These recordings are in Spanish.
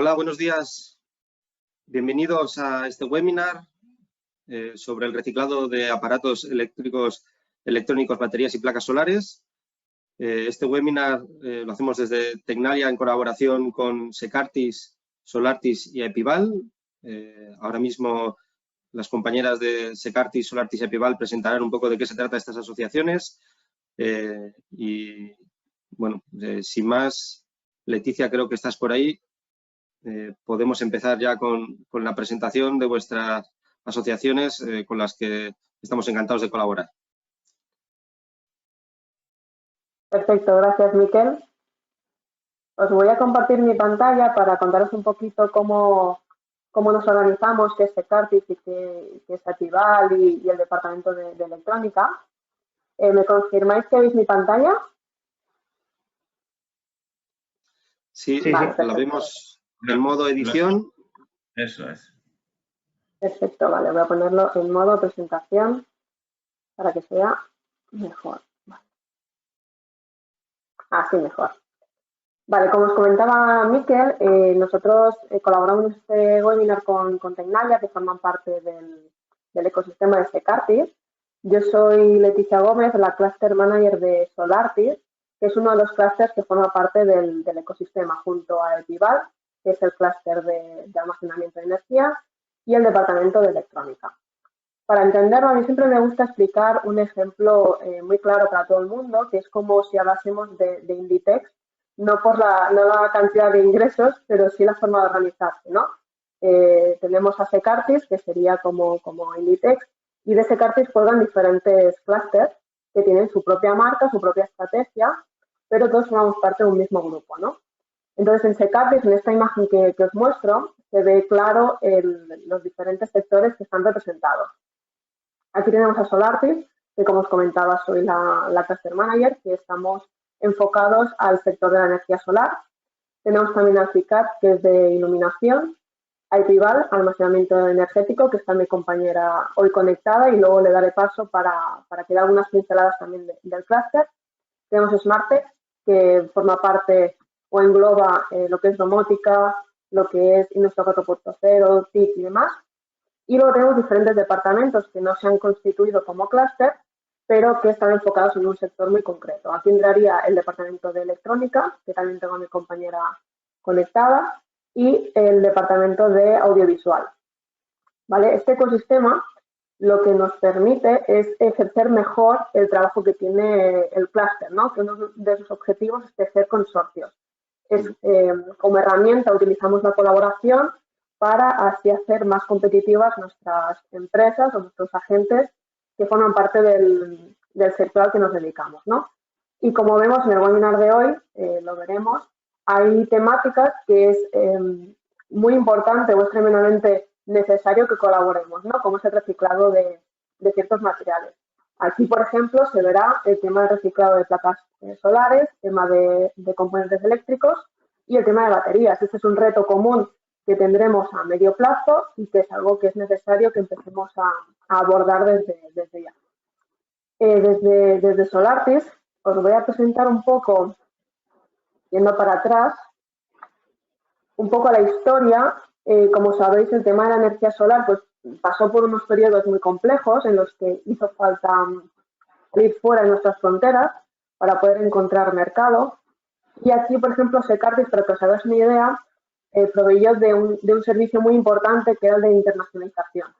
Hola, buenos días. Bienvenidos a este webinar sobre el reciclado de aparatos electrónicos, baterías y placas solares. Este webinar lo hacemos desde Tecnalia en colaboración con Secartis, Solartis y Epival. Ahora mismo las compañeras de Secartis, Solartis y Epival presentarán un poco de qué se trata estas asociaciones. Y bueno, sin más, Leticia, creo que estás por ahí. Podemos empezar ya con la presentación de vuestras asociaciones con las que estamos encantados de colaborar. Perfecto, gracias, Miquel. Os voy a compartir mi pantalla para contaros un poquito cómo nos organizamos, qué es Secartis y qué es Epival y el departamento de electrónica. ¿Me confirmáis que veis mi pantalla? Sí, vale, la vemos en modo edición. Eso es. Perfecto, vale, voy a ponerlo en modo presentación para que sea mejor. Vale. Así mejor. Vale, como os comentaba Miquel, nosotros colaboramos en este webinar con Tecnalia, que forman parte del ecosistema de Secartis. Yo soy Leticia Gómez, la Cluster Manager de Solartis, que es uno de los clusters que forma parte del ecosistema, junto a Epival, que es el clúster de almacenamiento de energía, y el departamento de electrónica. Para entenderlo, a mí siempre me gusta explicar un ejemplo muy claro para todo el mundo, que es como si hablásemos de Inditex, no la cantidad de ingresos, pero sí la forma de organizarse, ¿no? Tenemos a Secartis, que sería como Inditex, y de Secartis cuelgan diferentes clústeres que tienen su propia marca, su propia estrategia, pero todos formamos parte de un mismo grupo, ¿no? Entonces, en Secartis, en esta imagen que os muestro, se ve claro los diferentes sectores que están representados. Aquí tenemos a Solartis, que como os comentaba, soy la Cluster Manager, que estamos enfocados al sector de la energía solar. Tenemos también a CICAT, que es de iluminación, a Epival, almacenamiento energético, que está mi compañera hoy conectada, y luego le daré paso para que dé algunas pinceladas también del clúster. Tenemos Smartech, que forma parte o engloba lo que es domótica, lo que es Industria 4.0, TIC y demás. Y luego tenemos diferentes departamentos que no se han constituido como clúster, pero que están enfocados en un sector muy concreto. Aquí entraría el departamento de electrónica, que también tengo a mi compañera conectada, y el departamento de audiovisual. ¿Vale? Este ecosistema lo que nos permite es ejercer mejor el trabajo que tiene el clúster, ¿no? Que uno de sus objetivos es tejer consorcios. Como herramienta utilizamos la colaboración para así hacer más competitivas nuestras empresas o nuestros agentes que forman parte del sector al que nos dedicamos, ¿no? Y como vemos en el webinar de hoy, lo veremos, hay temáticas que es muy importante o es tremendamente necesario que colaboremos, ¿no? Como es el reciclado de ciertos materiales. Aquí, por ejemplo, se verá el tema del reciclado de placas solares, tema de componentes eléctricos y el tema de baterías. Este es un reto común que tendremos a medio plazo y que es algo que es necesario que empecemos a abordar desde ya. Desde Solartis os voy a presentar un poco, yendo para atrás, un poco la historia. Como sabéis, el tema de la energía solar pues, pasó por unos periodos muy complejos en los que hizo falta ir fuera de nuestras fronteras para poder encontrar mercado. Y aquí, por ejemplo, Secartis, para que os hagáis una idea, proveyó de un servicio muy importante que era el de internacionalización.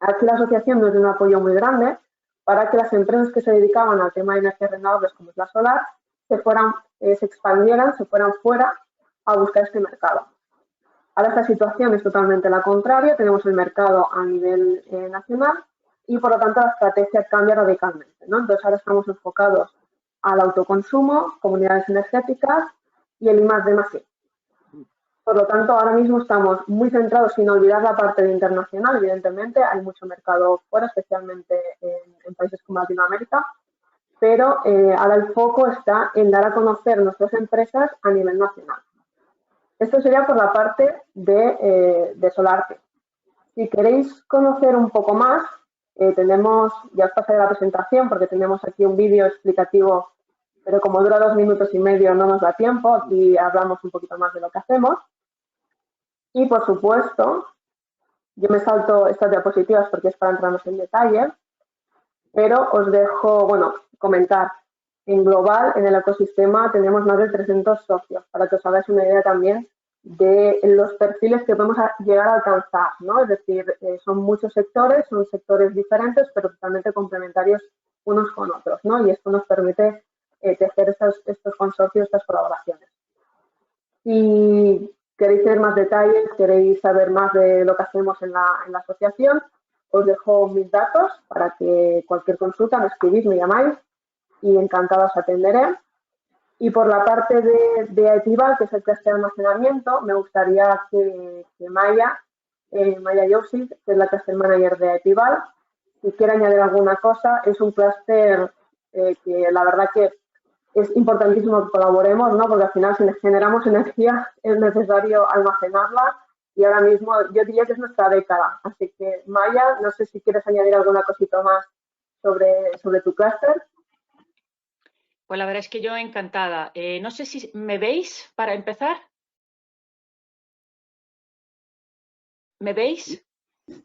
Aquí la asociación nos dio un apoyo muy grande para que las empresas que se dedicaban al tema de energías renovables, como es la solar, se expandieran, se fueran fuera a buscar este mercado. Ahora esta situación es totalmente la contraria, tenemos el mercado a nivel nacional y por lo tanto la estrategia cambia radicalmente, ¿no? Entonces ahora estamos enfocados al autoconsumo, comunidades energéticas y el I+D+I. Por lo tanto, ahora mismo estamos muy centrados, sin olvidar la parte de internacional, evidentemente, hay mucho mercado fuera, especialmente en países como Latinoamérica, pero ahora el foco está en dar a conocer nuestras empresas a nivel nacional. Esto sería por la parte de Solartis. Si queréis conocer un poco más, ya os pasaré la presentación porque tenemos aquí un vídeo explicativo, pero como dura 2 minutos y medio no nos da tiempo, aquí hablamos un poquito más de lo que hacemos. Y, por supuesto, yo me salto estas diapositivas porque es para entrarnos en detalle, pero os dejo, bueno, comentar. En global, en el ecosistema, tenemos más de 300 socios, para que os hagáis una idea también de los perfiles que podemos llegar a alcanzar, ¿no? Es decir, son muchos sectores, son sectores diferentes, pero totalmente complementarios unos con otros, ¿no? Y esto nos permite tejer estos consorcios, estas colaboraciones. Si queréis tener más detalles, queréis saber más de lo que hacemos en la asociación, os dejo mis datos para que cualquier consulta me escribís, me llamáis y encantada os atenderé. Y por la parte de Aetival, que es el clúster de almacenamiento, me gustaría que Maya Josic, que es la cluster manager de Aetival, si quiere añadir alguna cosa. Es un clúster que la verdad que es importantísimo que colaboremos, ¿no? Porque al final, si generamos energía, es necesario almacenarla y ahora mismo yo diría que es nuestra década. Así que, Maya, no sé si quieres añadir alguna cosita más sobre tu clúster. Pues la verdad es que yo encantada. No sé si me veis para empezar. ¿Me veis?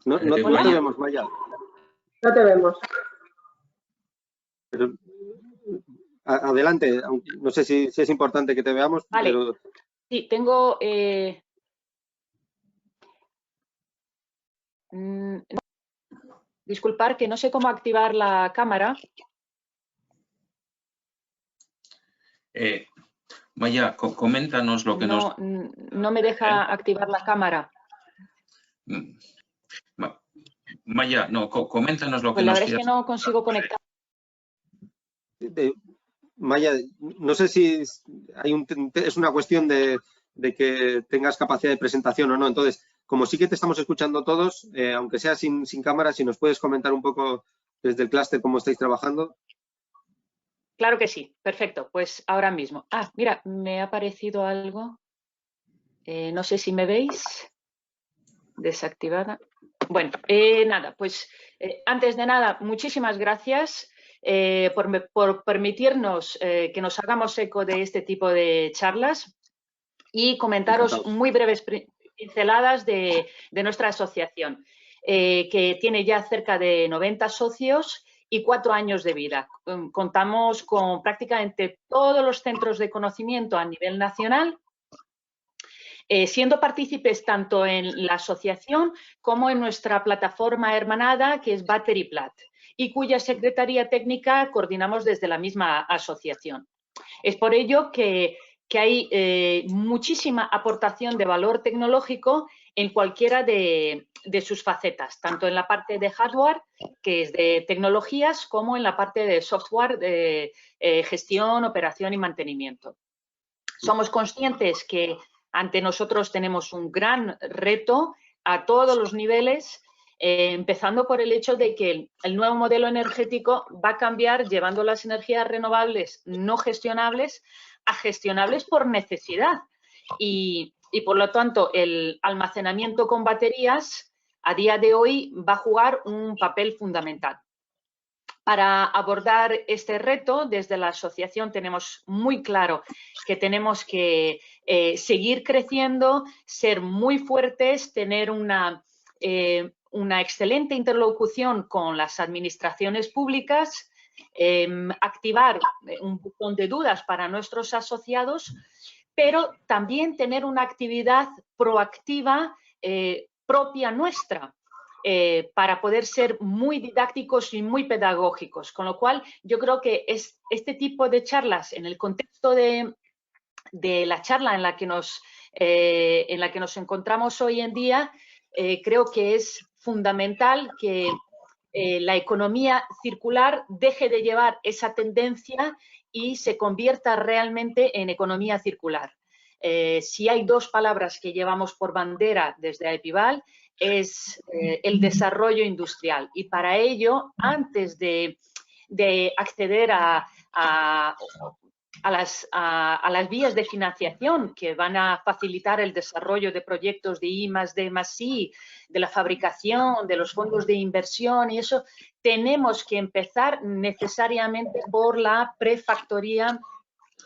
No te vemos, Maya. No te vemos. Pero, adelante, no sé si es importante que te veamos. Vale. Pero... Sí, tengo... disculpar que no sé cómo activar la cámara. Maya, coméntanos lo que no me deja activar la cámara. Maya, no, coméntanos lo que pues la verdad es que no consigo conectar. Maya, no sé si es una cuestión de que tengas capacidad de presentación o no. Entonces, como sí que te estamos escuchando todos, aunque sea sin cámara, si nos puedes comentar un poco desde el clúster cómo estáis trabajando. Claro que sí, perfecto. Pues ahora mismo. Ah, mira, me ha aparecido algo. No sé si me veis. Desactivada. Bueno, nada, pues antes de nada, muchísimas gracias por permitirnos que nos hagamos eco de este tipo de charlas y comentaros muy breves pinceladas de nuestra asociación, que tiene ya cerca de 90 socios y 4 años de vida. Contamos con prácticamente todos los centros de conocimiento a nivel nacional, siendo partícipes tanto en la asociación como en nuestra plataforma hermanada, que es Battery Plat, y cuya secretaría técnica coordinamos desde la misma asociación. Es por ello que hay muchísima aportación de valor tecnológico en cualquiera de sus facetas, tanto en la parte de hardware, que es de tecnologías, como en la parte de software de gestión, operación y mantenimiento. Somos conscientes que ante nosotros tenemos un gran reto a todos los niveles, empezando por el hecho de que el nuevo modelo energético va a cambiar llevando las energías renovables no gestionables a gestionables por necesidad. Y por lo tanto, el almacenamiento con baterías a día de hoy va a jugar un papel fundamental. Para abordar este reto, desde la asociación tenemos muy claro que tenemos que seguir creciendo, ser muy fuertes, tener una excelente interlocución con las administraciones públicas, activar un botón de dudas para nuestros asociados, pero también tener una actividad proactiva propia nuestra. Para poder ser muy didácticos y muy pedagógicos. Con lo cual, yo creo que este tipo de charlas, en el contexto de la charla en la que nos encontramos hoy en día, creo que es fundamental que la economía circular deje de llevar esa tendencia y se convierta realmente en economía circular. Si hay 2 palabras que llevamos por bandera desde Aetival, es el desarrollo industrial. Y para ello, antes de acceder a las vías de financiación que van a facilitar el desarrollo de proyectos de I+D+I, de la fabricación, de los fondos de inversión y eso, tenemos que empezar necesariamente por la prefactoría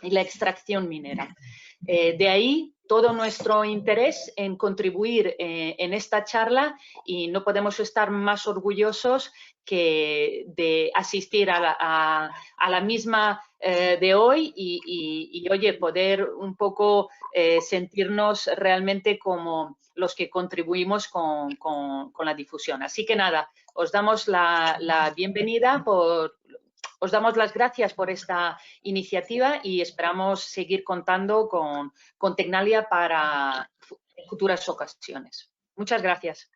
y la extracción minera. De ahí todo nuestro interés en contribuir en esta charla y no podemos estar más orgullosos que de asistir a la misma de hoy y oye, poder un poco sentirnos realmente como los que contribuimos con la difusión. Así que nada, os damos la bienvenida, os damos las gracias por esta iniciativa y esperamos seguir contando con Tecnalia para futuras ocasiones. Muchas gracias.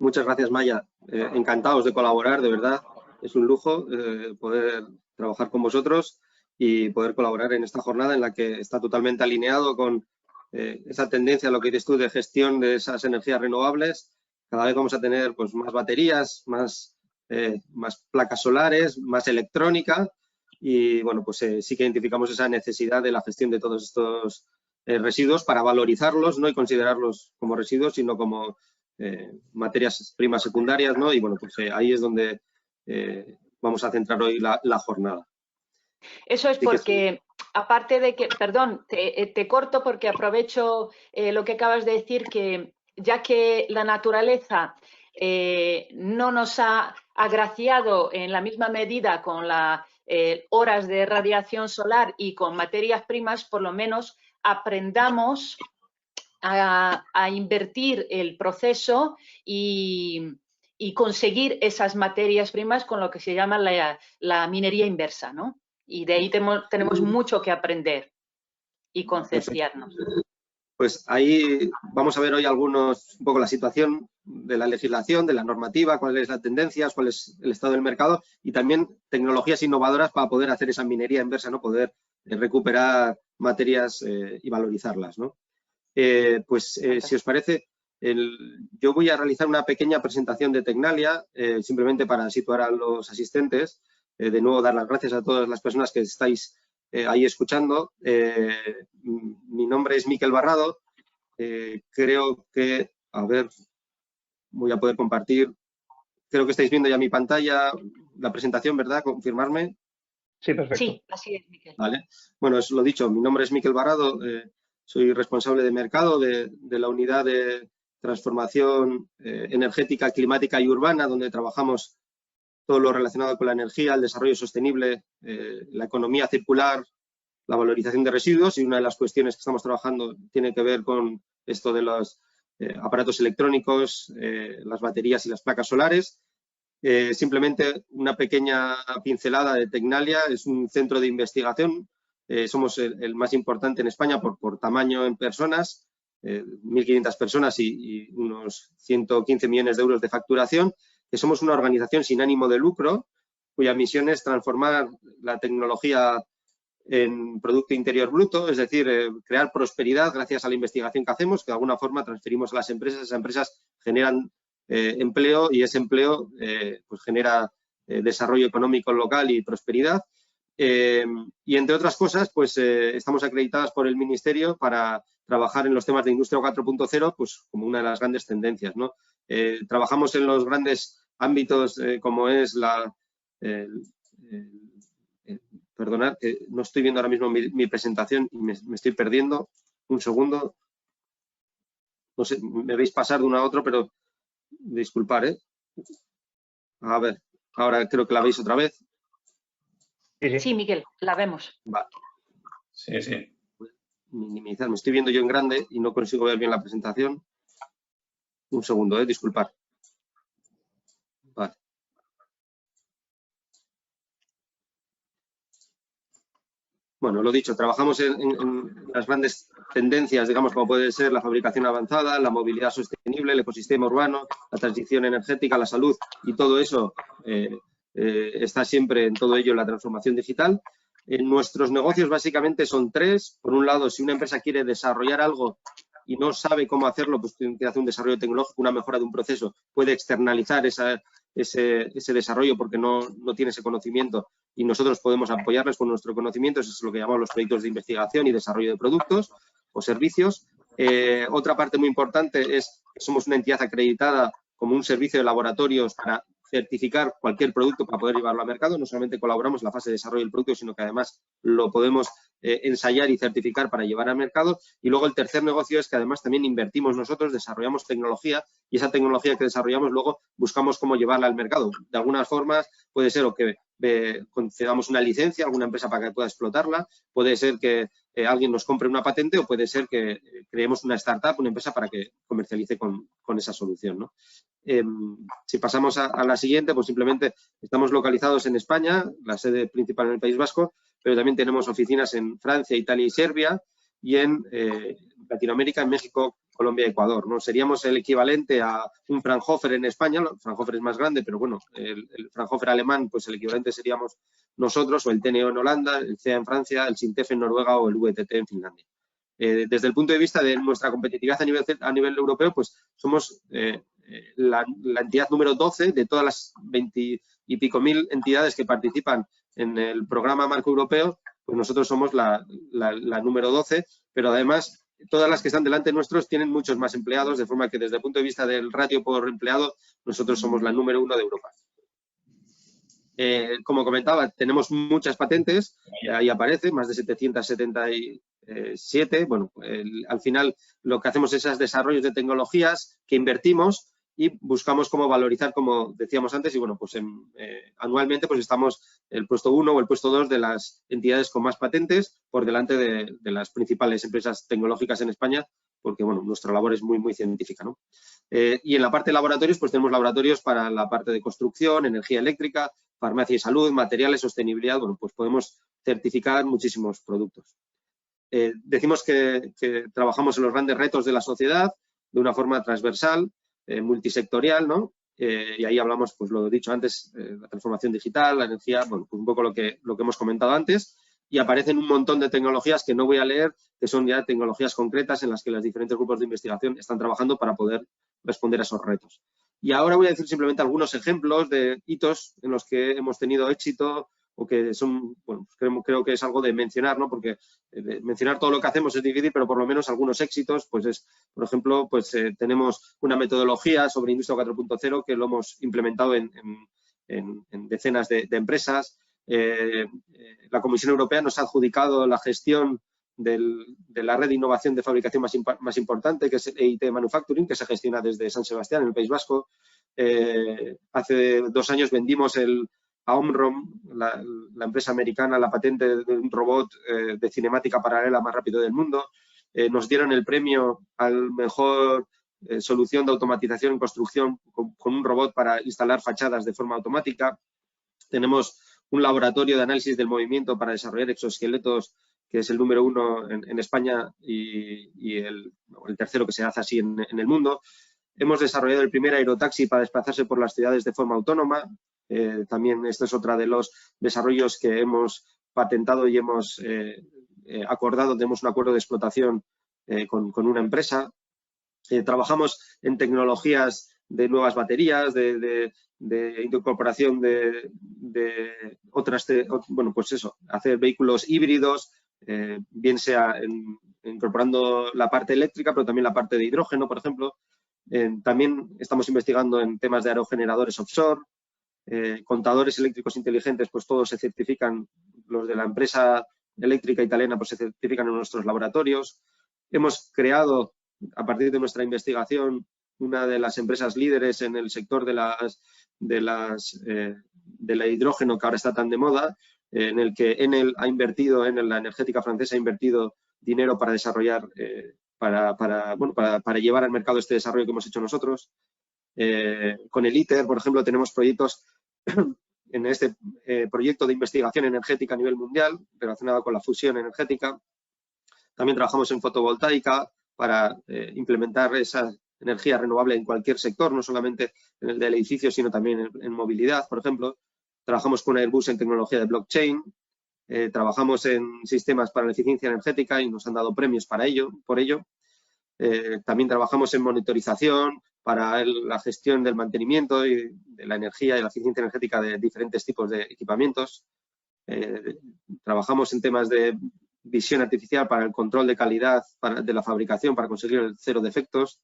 Muchas gracias, Maya. Encantados de colaborar, de verdad. Es un lujo poder trabajar con vosotros y poder colaborar en esta jornada en la que está totalmente alineado con esa tendencia, lo que dices tú, de gestión de esas energías renovables. Cada vez vamos a tener pues, más baterías, más placas solares, más electrónica y, bueno, pues sí que identificamos esa necesidad de la gestión de todos estos residuos para valorizarlos, ¿no? Y considerarlos como residuos, sino como materias primas secundarias, ¿no? Y, bueno, pues ahí es donde vamos a centrar hoy la jornada. Eso es porque, aparte de que, perdón, te corto porque aprovecho lo que acabas de decir, que ya que la naturaleza no nos ha agraciado en la misma medida con las horas de radiación solar y con materias primas, por lo menos aprendamos a invertir el proceso y conseguir esas materias primas con lo que se llama la minería inversa, ¿no? Y de ahí tenemos mucho que aprender y concienciarnos. Pues ahí vamos a ver hoy un poco la situación de la legislación, de la normativa, cuáles son las tendencias, cuál es el estado del mercado y también tecnologías innovadoras para poder hacer esa minería inversa, ¿no? Poder recuperar materias y valorizarlas, ¿no? Si os parece, yo voy a realizar una pequeña presentación de Tecnalia, simplemente para situar a los asistentes. De nuevo, dar las gracias a todas las personas que estáis ahí escuchando. Mi nombre es Miquel Barrado. Creo que, a ver, voy a poder compartir. Creo que estáis viendo ya mi pantalla, la presentación, ¿verdad? ¿Confirmarme? Sí, perfecto. Sí, así es, Miquel. Vale. Bueno, es lo dicho, mi nombre es Miquel Barrado. Soy responsable de mercado de la unidad de transformación energética, climática y urbana, donde trabajamos todo lo relacionado con la energía, el desarrollo sostenible, la economía circular, la valorización de residuos, y una de las cuestiones que estamos trabajando tiene que ver con esto de los aparatos electrónicos, las baterías y las placas solares. Simplemente una pequeña pincelada de Tecnalia. Es un centro de investigación. Somos el más importante en España por tamaño en personas, 1.500 personas y unos 115 millones de euros de facturación. Que somos una organización sin ánimo de lucro, cuya misión es transformar la tecnología en Producto Interior Bruto, es decir, crear prosperidad gracias a la investigación que hacemos, que de alguna forma transferimos a las empresas. Esas empresas generan empleo y ese empleo pues genera desarrollo económico local y prosperidad. Y entre otras cosas, pues estamos acreditadas por el Ministerio para trabajar en los temas de Industria 4.0, pues como una de las grandes tendencias, ¿no? Trabajamos en los grandes ámbitos como es perdonad, que no estoy viendo ahora mismo mi presentación y me estoy perdiendo. Un segundo. No sé, me veis pasar de uno a otro, pero disculpar, ¿eh? A ver, ahora creo que la veis otra vez. Sí, Miguel, la vemos. Vale. Sí, sí. Minimizar, me estoy viendo yo en grande y no consigo ver bien la presentación. Un segundo, disculpar. Vale. Bueno, lo dicho, trabajamos en las grandes tendencias, digamos, como puede ser la fabricación avanzada, la movilidad sostenible, el ecosistema urbano, la transición energética, la salud, y todo eso está siempre en todo ello la transformación digital. Nuestros negocios básicamente son tres. Por un lado, si una empresa quiere desarrollar algo y no sabe cómo hacerlo, pues tiene que hacer un desarrollo tecnológico, una mejora de un proceso, puede externalizar ese desarrollo porque no tiene ese conocimiento y nosotros podemos apoyarles con nuestro conocimiento. Eso es lo que llamamos los proyectos de investigación y desarrollo de productos o servicios. Otra parte muy importante es que somos una entidad acreditada como un servicio de laboratorios para certificar cualquier producto para poder llevarlo al mercado. No solamente colaboramos en la fase de desarrollo del producto, sino que además lo podemos ensayar y certificar para llevar al mercado. Y luego el tercer negocio es que además también invertimos nosotros, desarrollamos tecnología y esa tecnología que desarrollamos luego buscamos cómo llevarla al mercado. De algunas formas puede ser o que concedamos una licencia a alguna empresa para que pueda explotarla, puede ser que alguien nos compre una patente o puede ser que creemos una startup, una empresa para que comercialice con esa solución, ¿no? Si pasamos a la siguiente, pues simplemente estamos localizados en España, la sede principal en el País Vasco, pero también tenemos oficinas en Francia, Italia y Serbia y en Latinoamérica, en México, Colombia y Ecuador, ¿no? Seríamos el equivalente a un Fraunhofer en España. El Fraunhofer es más grande, pero bueno, el Fraunhofer alemán, pues el equivalente seríamos nosotros, o el TNO en Holanda, el CEA en Francia, el SINTEF en Noruega o el VTT en Finlandia. Desde el punto de vista de nuestra competitividad a nivel europeo, pues somos la entidad número 12 de todas las 20 y pico mil entidades que participan en el programa marco europeo, pues nosotros somos la número 12, pero además todas las que están delante nuestros tienen muchos más empleados, de forma que desde el punto de vista del ratio por empleado, nosotros somos la número 1 de Europa. Como comentaba, tenemos muchas patentes, ahí aparece, más de 777. Bueno, al final lo que hacemos es esos desarrollos de tecnologías que invertimos y buscamos cómo valorizar, como decíamos antes, y bueno, pues anualmente pues estamos el puesto 1 o el puesto 2 de las entidades con más patentes por delante de las principales empresas tecnológicas en España, porque bueno, nuestra labor es muy, muy científica, ¿no? Y en la parte de laboratorios, pues tenemos laboratorios para la parte de construcción, energía eléctrica, farmacia y salud, materiales, sostenibilidad. Bueno, pues podemos certificar muchísimos productos. Decimos que trabajamos en los grandes retos de la sociedad de una forma transversal, multisectorial, ¿no? Y ahí hablamos, pues lo he dicho antes, la transformación digital, la energía, bueno, pues un poco lo que hemos comentado antes. Y aparecen un montón de tecnologías que no voy a leer, que son ya tecnologías concretas en las que los diferentes grupos de investigación están trabajando para poder responder a esos retos. Y ahora voy a decir simplemente algunos ejemplos de hitos en los que hemos tenido éxito o que son, bueno, creo que es algo de mencionar, ¿no? Porque mencionar todo lo que hacemos es difícil, pero por lo menos algunos éxitos, pues es, por ejemplo, pues tenemos una metodología sobre Industria 4.0 que lo hemos implementado en decenas de empresas. La Comisión Europea nos ha adjudicado la gestión de la red de innovación de fabricación más importante, que es el EIT Manufacturing, que se gestiona desde San Sebastián, en el País Vasco. Hace 2 años vendimos a Omron, la empresa americana, la patente de un robot de cinemática paralela más rápido del mundo. Nos dieron el premio al mejor solución de automatización en construcción con un robot para instalar fachadas de forma automática. Tenemos un laboratorio de análisis del movimiento para desarrollar exoesqueletos, que es el número 1 en España y el tercero que se hace así en el mundo. Hemos desarrollado el primer aerotaxi para desplazarse por las ciudades de forma autónoma. También este es otro de los desarrollos que hemos patentado y hemos acordado. Tenemos un acuerdo de explotación con una empresa. Trabajamos en tecnologías de nuevas baterías, de incorporación de otras, bueno, pues eso, hacer vehículos híbridos, bien sea incorporando la parte eléctrica, pero también la parte de hidrógeno, por ejemplo. También estamos investigando en temas de aerogeneradores offshore, contadores eléctricos inteligentes, pues todos se certifican, los de la empresa eléctrica italiana pues se certifican en nuestros laboratorios. Hemos creado, a partir de nuestra investigación, una de las empresas líderes en el sector del hidrógeno que ahora está tan de moda, en el que Enel ha invertido, la energética francesa ha invertido dinero para desarrollar, para llevar al mercado este desarrollo que hemos hecho nosotros. Con el ITER, por ejemplo, tenemos proyectos en este proyecto de investigación energética a nivel mundial relacionado con la fusión energética. También trabajamos en fotovoltaica para implementar esa energía renovable en cualquier sector, no solamente en el del edificio, sino también en movilidad, por ejemplo. Trabajamos con Airbus en tecnología de blockchain. Trabajamos en sistemas para la eficiencia energética y nos han dado premios por ello. También trabajamos en monitorización para la gestión del mantenimiento y de la energía y la eficiencia energética de diferentes tipos de equipamientos. Trabajamos en temas de visión artificial para el control de calidad de la fabricación para conseguir el 0 defectos.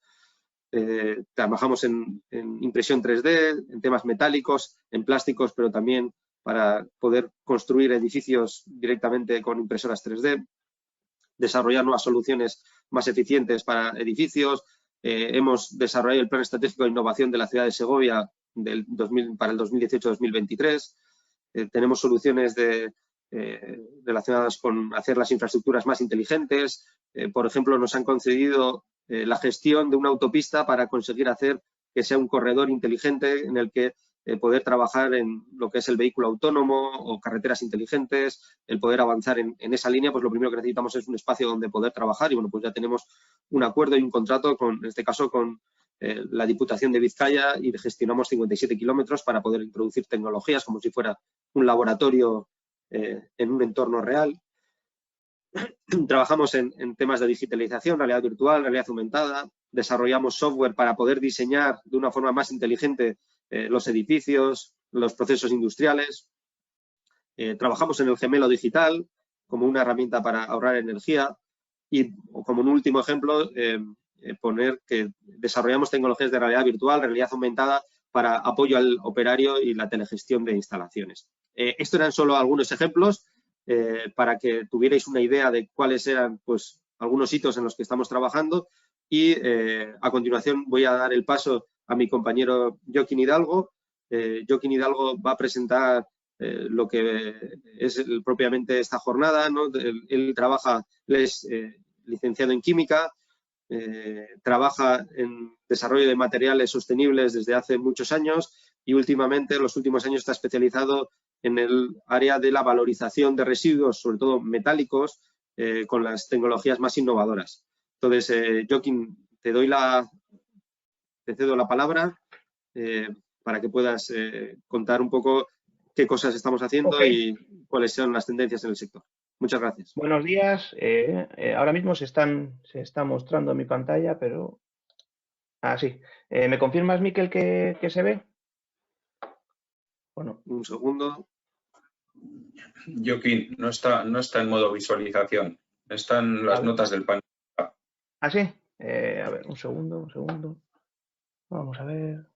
Trabajamos en impresión 3D, en temas metálicos, en plásticos, pero también para poder construir edificios directamente con impresoras 3D, desarrollar nuevas soluciones más eficientes para edificios. Hemos desarrollado el Plan Estratégico de Innovación de la ciudad de Segovia para el 2018-2023. Tenemos soluciones relacionadas con hacer las infraestructuras más inteligentes. Por ejemplo, nos han concedido la gestión de una autopista para conseguir hacer que sea un corredor inteligente en el que poder trabajar en lo que es el vehículo autónomo o carreteras inteligentes, el poder avanzar en esa línea, pues lo primero que necesitamos es un espacio donde poder trabajar y bueno, pues ya tenemos un acuerdo y un contrato en este caso con la Diputación de Vizcaya y gestionamos 57 kilómetros para poder introducir tecnologías como si fuera un laboratorio en un entorno real. Trabajamos en temas de digitalización, realidad virtual, realidad aumentada, desarrollamos software para poder diseñar de una forma más inteligente los edificios, los procesos industriales. Trabajamos en el gemelo digital como una herramienta para ahorrar energía y como un último ejemplo poner que desarrollamos tecnologías de realidad virtual, realidad aumentada para apoyo al operario y la telegestión de instalaciones. Estos eran solo algunos ejemplos para que tuvierais una idea de cuáles eran pues, algunos hitos en los que estamos trabajando y a continuación voy a dar el paso a mi compañero Joaquín Hidalgo. Joaquín Hidalgo va a presentar lo que es propiamente esta jornada, ¿no? Él es licenciado en química, trabaja en desarrollo de materiales sostenibles desde hace muchos años y últimamente, en los últimos años, está especializado en el área de la valorización de residuos, sobre todo metálicos, con las tecnologías más innovadoras. Entonces, Joaquín, te cedo la palabra para que puedas contar un poco qué cosas estamos haciendo y cuáles son las tendencias en el sector. Muchas gracias. Buenos días. Ahora mismo se está mostrando en mi pantalla, pero... Ah, sí. ¿Me confirmas, Miquel, que se ve? Bueno. Un segundo. Joaquín, no está en modo visualización. Están las notas del panel. ¿Ah, sí? A ver, un segundo. Vamos a ver.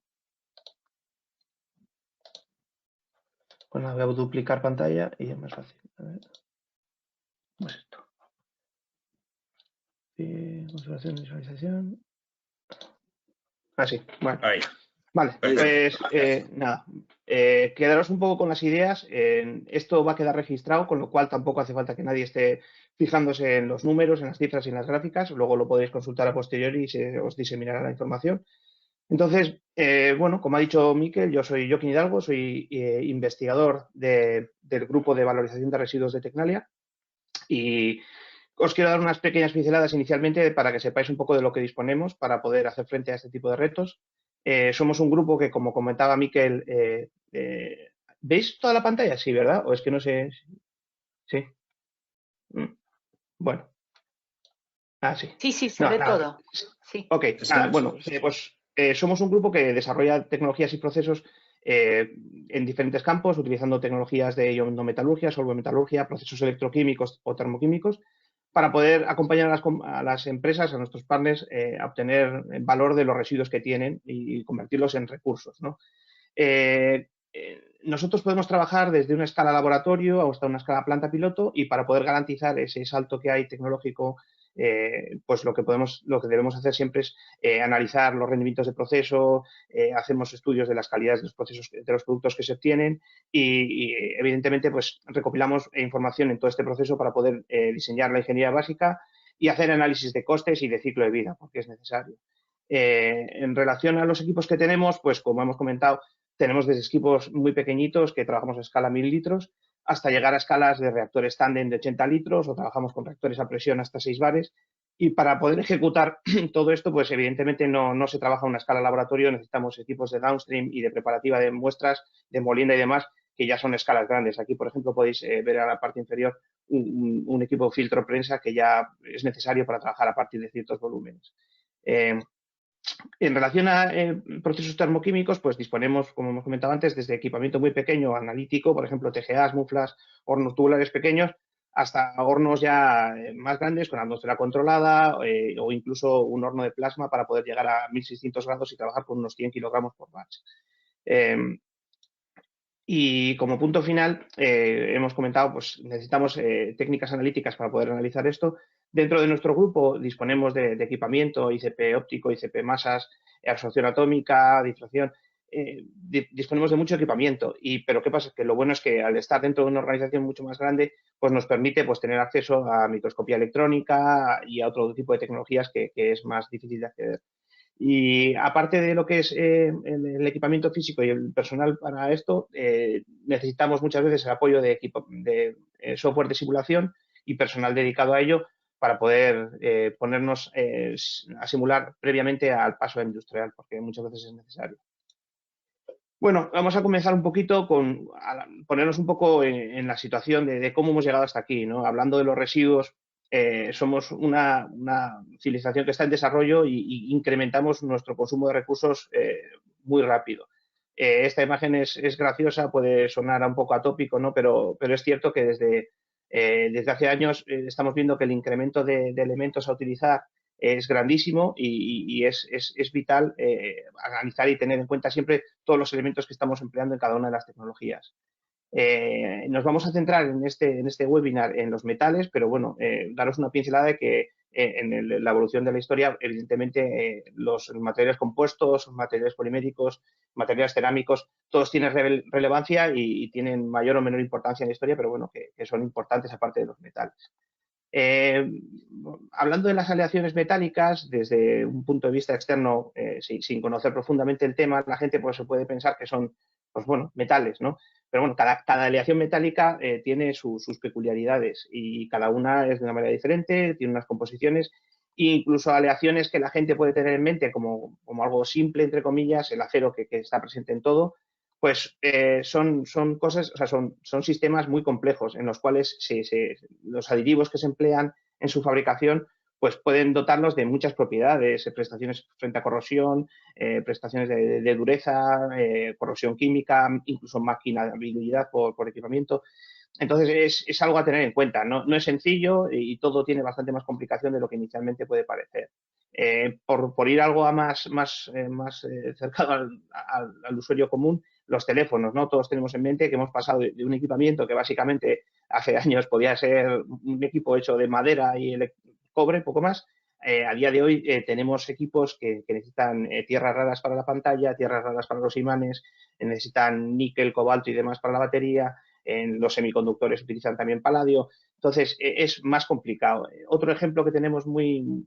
Bueno, voy a duplicar pantalla y es más fácil. A ver. ¿Cómo es esto? Observación y visualización. Ah, sí. Bueno. Ahí. Vale, pues nada. Quedaros un poco con las ideas. Esto va a quedar registrado, con lo cual tampoco hace falta que nadie esté fijándose en los números, en las cifras y en las gráficas. Luego lo podéis consultar a posteriori y se os diseminará la información. Entonces, bueno, como ha dicho Miquel, yo soy Joaquín Hidalgo, soy investigador del grupo de valorización de residuos de Tecnalia y os quiero dar unas pequeñas pinceladas inicialmente para que sepáis un poco de lo que disponemos para poder hacer frente a este tipo de retos. Somos un grupo que, como comentaba Miquel, ¿veis toda la pantalla? Sí, ¿verdad? ¿O es que no sé? Sí. Bueno. Ah, sí. Sí, se ve todo. Sí. Ok, bueno, pues somos un grupo que desarrolla tecnologías y procesos en diferentes campos, utilizando tecnologías de ionometalurgia, solvometalurgia, procesos electroquímicos o termoquímicos, para poder acompañar a las empresas, a nuestros partners, a obtener el valor de los residuos que tienen y convertirlos en recursos, ¿no? Nosotros podemos trabajar desde una escala laboratorio hasta una escala planta piloto y para poder garantizar ese salto que hay tecnológico, pues lo que debemos hacer siempre es analizar los rendimientos de proceso, hacemos estudios de las calidades de los procesos, de los productos que se obtienen y evidentemente pues recopilamos información en todo este proceso para poder diseñar la ingeniería básica y hacer análisis de costes y de ciclo de vida, porque es necesario. En relación a los equipos que tenemos, pues como hemos comentado, tenemos desde equipos muy pequeñitos que trabajamos a escala 1000 litros hasta llegar a escalas de reactores tándem de 80 litros o trabajamos con reactores a presión hasta 6 bares. Y para poder ejecutar todo esto, pues evidentemente no se trabaja a una escala laboratorio, necesitamos equipos de downstream y de preparativa de muestras, de molienda y demás, que ya son escalas grandes. Aquí, por ejemplo, podéis ver a la parte inferior un equipo de filtro prensa que ya es necesario para trabajar a partir de ciertos volúmenes. En relación a procesos termoquímicos, pues disponemos, como hemos comentado antes, desde equipamiento muy pequeño, analítico, por ejemplo, TGAs, muflas, hornos tubulares pequeños, hasta hornos ya más grandes con atmósfera controlada o incluso un horno de plasma para poder llegar a 1600 grados y trabajar con unos 100 kilogramos por batch. Y como punto final, hemos comentado, pues necesitamos técnicas analíticas para poder analizar esto. Dentro de nuestro grupo disponemos de equipamiento, ICP óptico, ICP masas, absorción atómica, difracción. Disponemos de mucho equipamiento, pero ¿qué pasa? Que lo bueno es que al estar dentro de una organización mucho más grande, pues nos permite pues, tener acceso a microscopía electrónica y a otro tipo de tecnologías que es más difícil de acceder. Y aparte de lo que es el equipamiento físico y el personal para esto, necesitamos muchas veces el apoyo de software de simulación y personal dedicado a ello para poder ponernos a simular previamente al paso industrial, porque muchas veces es necesario. Bueno, vamos a comenzar un poquito a ponernos un poco en la situación de cómo hemos llegado hasta aquí, ¿no? Hablando de los residuos, somos una civilización que está en desarrollo y incrementamos nuestro consumo de recursos muy rápido. Esta imagen es graciosa, puede sonar un poco atópico, ¿no? Pero es cierto que desde hace años estamos viendo que el incremento de elementos a utilizar es grandísimo y es vital analizar y tener en cuenta siempre todos los elementos que estamos empleando en cada una de las tecnologías. Nos vamos a centrar en este webinar en los metales, pero bueno, daros una pincelada de que en la evolución de la historia, evidentemente, los materiales compuestos, materiales poliméricos, materiales cerámicos, todos tienen relevancia y tienen mayor o menor importancia en la historia, pero bueno, que son importantes aparte de los metales. Hablando de las aleaciones metálicas, desde un punto de vista externo, sin conocer profundamente el tema, la gente pues, se puede pensar que son, pues bueno, metales, ¿no? Pero bueno, cada aleación metálica tiene sus peculiaridades y cada una es de una manera diferente, tiene unas composiciones e incluso aleaciones que la gente puede tener en mente como algo simple, entre comillas, el acero que está presente en todo, pues son cosas, o sea, son sistemas muy complejos en los cuales los aditivos que se emplean en su fabricación pues pueden dotarlos de muchas propiedades, prestaciones frente a corrosión, prestaciones de dureza, corrosión química, incluso maquinabilidad por equipamiento. Entonces es algo a tener en cuenta, no es sencillo y todo tiene bastante más complicación de lo que inicialmente puede parecer. Por ir algo a más cercano al usuario común, los teléfonos, ¿no? Todos tenemos en mente que hemos pasado de un equipamiento que básicamente hace años podía ser un equipo hecho de madera y cobre, poco más. A día de hoy tenemos equipos que necesitan tierras raras para la pantalla, tierras raras para los imanes, necesitan níquel, cobalto y demás para la batería. En los semiconductores utilizan también paladio. Entonces, es más complicado. Otro ejemplo que tenemos muy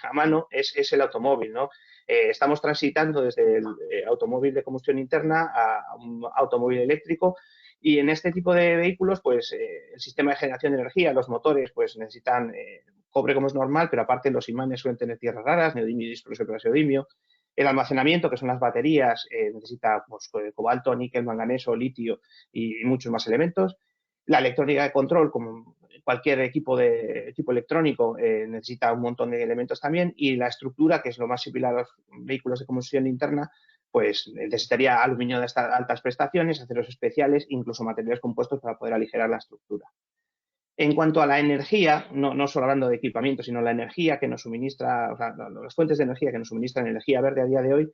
a mano es el automóvil, ¿no? Estamos transitando desde el automóvil de combustión interna a un automóvil eléctrico y en este tipo de vehículos, pues el sistema de generación de energía, los motores, pues necesitan cobre como es normal, pero aparte los imanes suelen tener tierras raras, neodimio, disprosio, praseodimio. El almacenamiento, que son las baterías, necesita pues, cobalto, níquel, manganeso, litio y muchos más elementos. La electrónica de control, como cualquier equipo electrónico, necesita un montón de elementos también. Y la estructura, que es lo más similar a los vehículos de combustión interna, pues necesitaría aluminio de altas prestaciones, aceros especiales, incluso materiales compuestos para poder aligerar la estructura. En cuanto a la energía, no solo hablando de equipamiento, sino la energía que nos suministra, o sea, las fuentes de energía que nos suministran energía verde a día de hoy,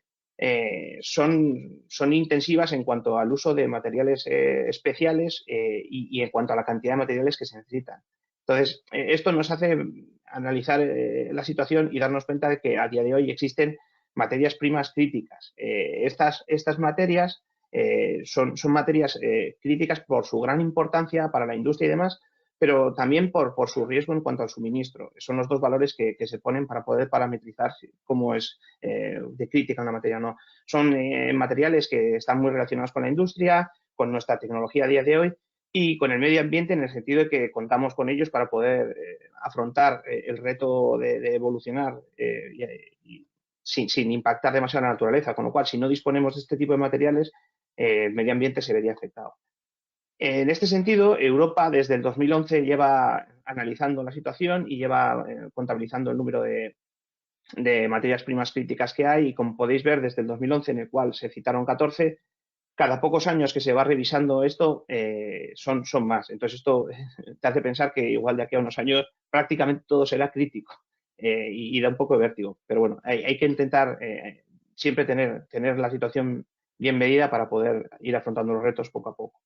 son intensivas en cuanto al uso de materiales especiales y en cuanto a la cantidad de materiales que se necesitan. Entonces, esto nos hace analizar la situación y darnos cuenta de que a día de hoy existen materias primas críticas. Estas materias son materias críticas por su gran importancia para la industria y demás, pero también por su riesgo en cuanto al suministro. Son los dos valores que se ponen para poder parametrizar cómo es de crítica una materia o no. Son materiales que están muy relacionados con la industria, con nuestra tecnología a día de hoy y con el medio ambiente en el sentido de que contamos con ellos para poder afrontar el reto de evolucionar sin impactar demasiado a la naturaleza. Con lo cual, si no disponemos de este tipo de materiales, el medio ambiente se vería afectado. En este sentido, Europa desde el 2011 lleva analizando la situación y lleva contabilizando el número de materias primas críticas que hay y como podéis ver desde el 2011 en el cual se citaron 14 cada pocos años que se va revisando esto, son más. Entonces, esto te hace pensar que igual de aquí a unos años prácticamente todo será crítico y da un poco de vértigo. Pero bueno, hay que intentar siempre tener la situación bien medida para poder ir afrontando los retos poco a poco.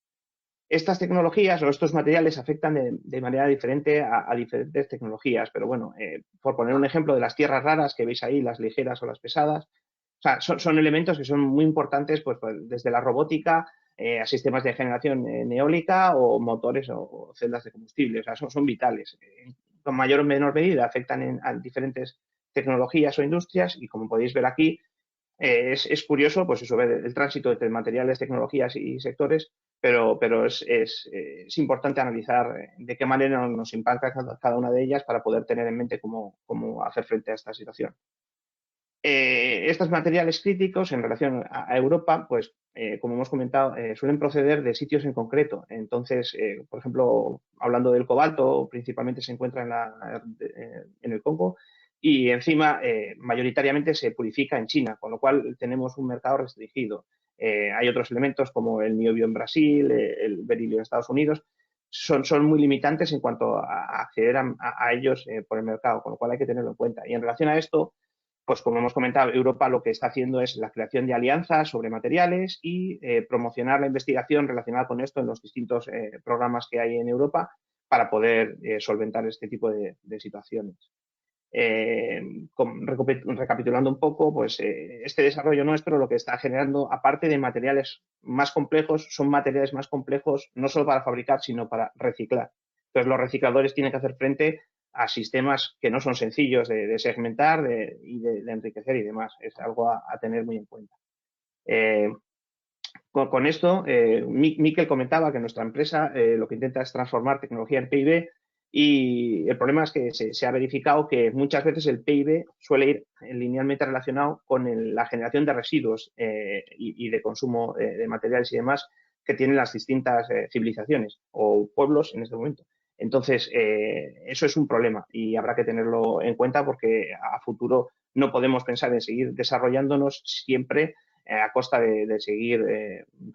Estas tecnologías o estos materiales afectan de manera diferente a diferentes tecnologías, pero bueno, por poner un ejemplo de las tierras raras que veis ahí, las ligeras o las pesadas, o sea, son elementos que son muy importantes pues desde la robótica a sistemas de generación eólica o motores o celdas de combustible, o sea, son vitales. Con mayor o menor medida afectan a diferentes tecnologías o industrias y como podéis ver aquí, es curioso, pues eso, ver el tránsito entre materiales, tecnologías y sectores, pero es importante analizar de qué manera nos impacta cada una de ellas para poder tener en mente cómo hacer frente a esta situación. Estos materiales críticos en relación a Europa, pues como hemos comentado, suelen proceder de sitios en concreto. Entonces, por ejemplo, hablando del cobalto, principalmente se encuentra en el Congo y encima mayoritariamente se purifica en China, con lo cual tenemos un mercado restringido. Hay otros elementos como el niobio en Brasil, el berilio en Estados Unidos, son muy limitantes en cuanto a acceder a ellos por el mercado, con lo cual hay que tenerlo en cuenta. Y en relación a esto, pues como hemos comentado, Europa lo que está haciendo es la creación de alianzas sobre materiales y promocionar la investigación relacionada con esto en los distintos programas que hay en Europa para poder solventar este tipo de situaciones. Recapitulando un poco, pues este desarrollo nuestro lo que está generando, aparte de materiales más complejos, son materiales más complejos no solo para fabricar, sino para reciclar. Entonces, los recicladores tienen que hacer frente a sistemas que no son sencillos de segmentar y de enriquecer y demás. Es algo a tener muy en cuenta. Con esto, Miquel comentaba que nuestra empresa lo que intenta es transformar tecnología en PIB y el problema es que se ha verificado que muchas veces el PIB suele ir linealmente relacionado con la generación de residuos y de consumo de materiales y demás que tienen las distintas civilizaciones o pueblos en este momento. Entonces, eso es un problema y habrá que tenerlo en cuenta porque a futuro no podemos pensar en seguir desarrollándonos siempre a costa de seguir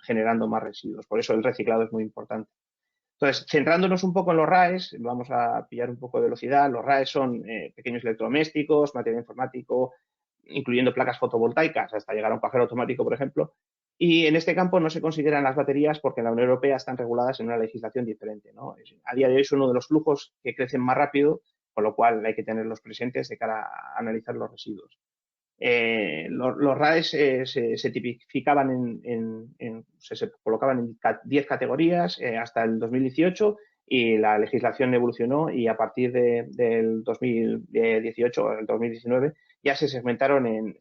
generando más residuos. Por eso el reciclado es muy importante. Entonces, centrándonos un poco en los RAEs, vamos a pillar un poco de velocidad. Los RAEs son pequeños electrodomésticos, material informático, incluyendo placas fotovoltaicas, hasta llegar a un cajero automático, por ejemplo. Y en este campo no se consideran las baterías porque en la Unión Europea están reguladas en una legislación diferente, ¿no? A día de hoy es uno de los flujos que crecen más rápido, con lo cual hay que tenerlos presentes de cara a analizar los residuos. Los RAEs se tipificaban se colocaban en 10 categorías hasta el 2018 y la legislación evolucionó y a partir del 2018 o el 2019 ya se segmentaron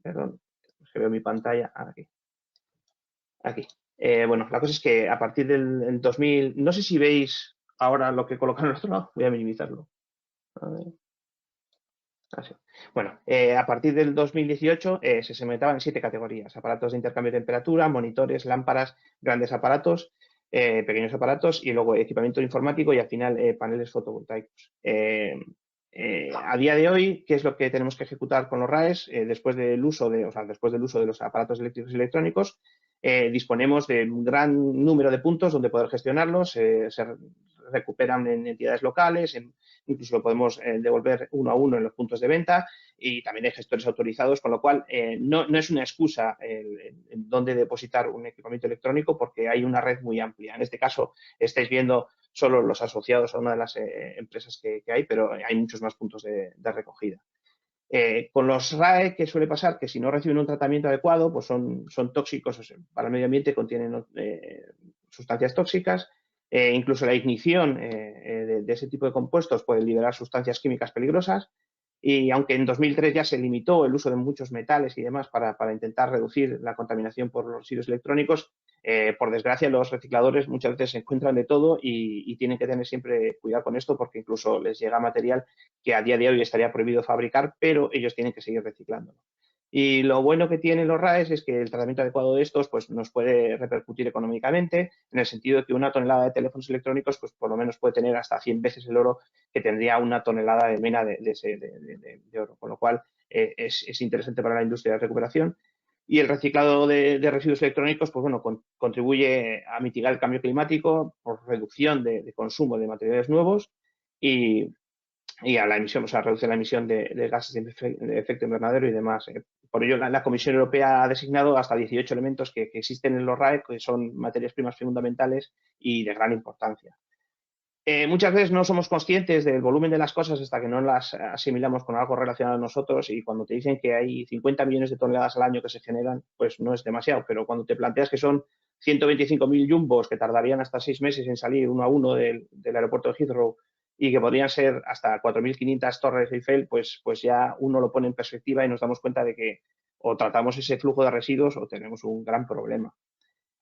perdón, es que veo mi pantalla aquí. Bueno, la cosa es que a partir del 2000, no sé si veis ahora lo que colocan al otro lado, voy a minimizarlo. A ver. Así. Bueno, a partir del 2018 se segmentaban en 7 categorías: aparatos de intercambio de temperatura, monitores, lámparas, grandes aparatos, pequeños aparatos y luego equipamiento informático y al final paneles fotovoltaicos. A día de hoy, ¿qué es lo que tenemos que ejecutar con los RAEs? Después del uso de los aparatos eléctricos y electrónicos, disponemos de un gran número de puntos donde poder gestionarlos, se recuperan en entidades locales, incluso lo podemos devolver uno a uno en los puntos de venta y también hay gestores autorizados, con lo cual no es una excusa en dónde depositar un equipamiento electrónico porque hay una red muy amplia. En este caso estáis viendo solo los asociados a una de las empresas que hay, pero hay muchos más puntos de recogida. Con los RAE, ¿qué suele pasar? Que si no reciben un tratamiento adecuado, pues son tóxicos para el medio ambiente, contienen sustancias tóxicas. Incluso la ignición de ese tipo de compuestos puede liberar sustancias químicas peligrosas. Y aunque en 2003 ya se limitó el uso de muchos metales y demás para intentar reducir la contaminación por los residuos electrónicos, por desgracia los recicladores muchas veces se encuentran de todo y tienen que tener siempre cuidado con esto porque incluso les llega material que a día de hoy estaría prohibido fabricar, pero ellos tienen que seguir reciclándolo. Y lo bueno que tienen los RAEs es que el tratamiento adecuado de estos pues, nos puede repercutir económicamente, en el sentido de que una tonelada de teléfonos electrónicos pues, por lo menos puede tener hasta 100 veces el oro que tendría una tonelada de mena de oro, con lo cual es interesante para la industria de recuperación. Y el reciclado de residuos electrónicos, pues bueno, contribuye a mitigar el cambio climático por reducción de consumo de materiales nuevos y a la emisión, o sea, reduce la emisión de gases de efecto invernadero y demás. Por ello, la Comisión Europea ha designado hasta 18 elementos que existen en los RAE, que son materias primas fundamentales y de gran importancia. Muchas veces no somos conscientes del volumen de las cosas hasta que no las asimilamos con algo relacionado a nosotros, y cuando te dicen que hay 50 millones de toneladas al año que se generan, pues no es demasiado, pero cuando te planteas que son 125.000 jumbos que tardarían hasta 6 meses en salir uno a uno del aeropuerto de Heathrow y que podrían ser hasta 4.500 torres Eiffel, pues ya uno lo pone en perspectiva y nos damos cuenta de que o tratamos ese flujo de residuos o tenemos un gran problema.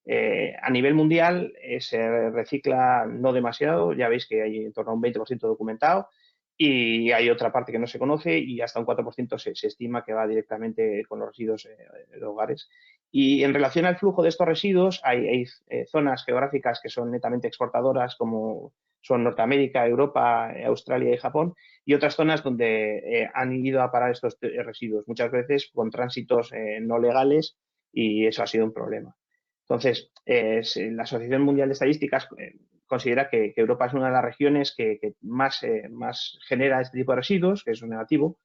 A nivel mundial se recicla no demasiado, ya veis que hay en torno a un 20% documentado, y hay otra parte que no se conoce y hasta un 4% se estima que va directamente con los residuos de hogares. Y en relación al flujo de estos residuos, hay zonas geográficas que son netamente exportadoras, como son Norteamérica, Europa, Australia y Japón, y otras zonas donde han ido a parar estos residuos, muchas veces con tránsitos no legales, y eso ha sido un problema. Entonces, la Asociación Mundial de Estadísticas considera que Europa es una de las regiones que más genera este tipo de residuos, que es un negativo.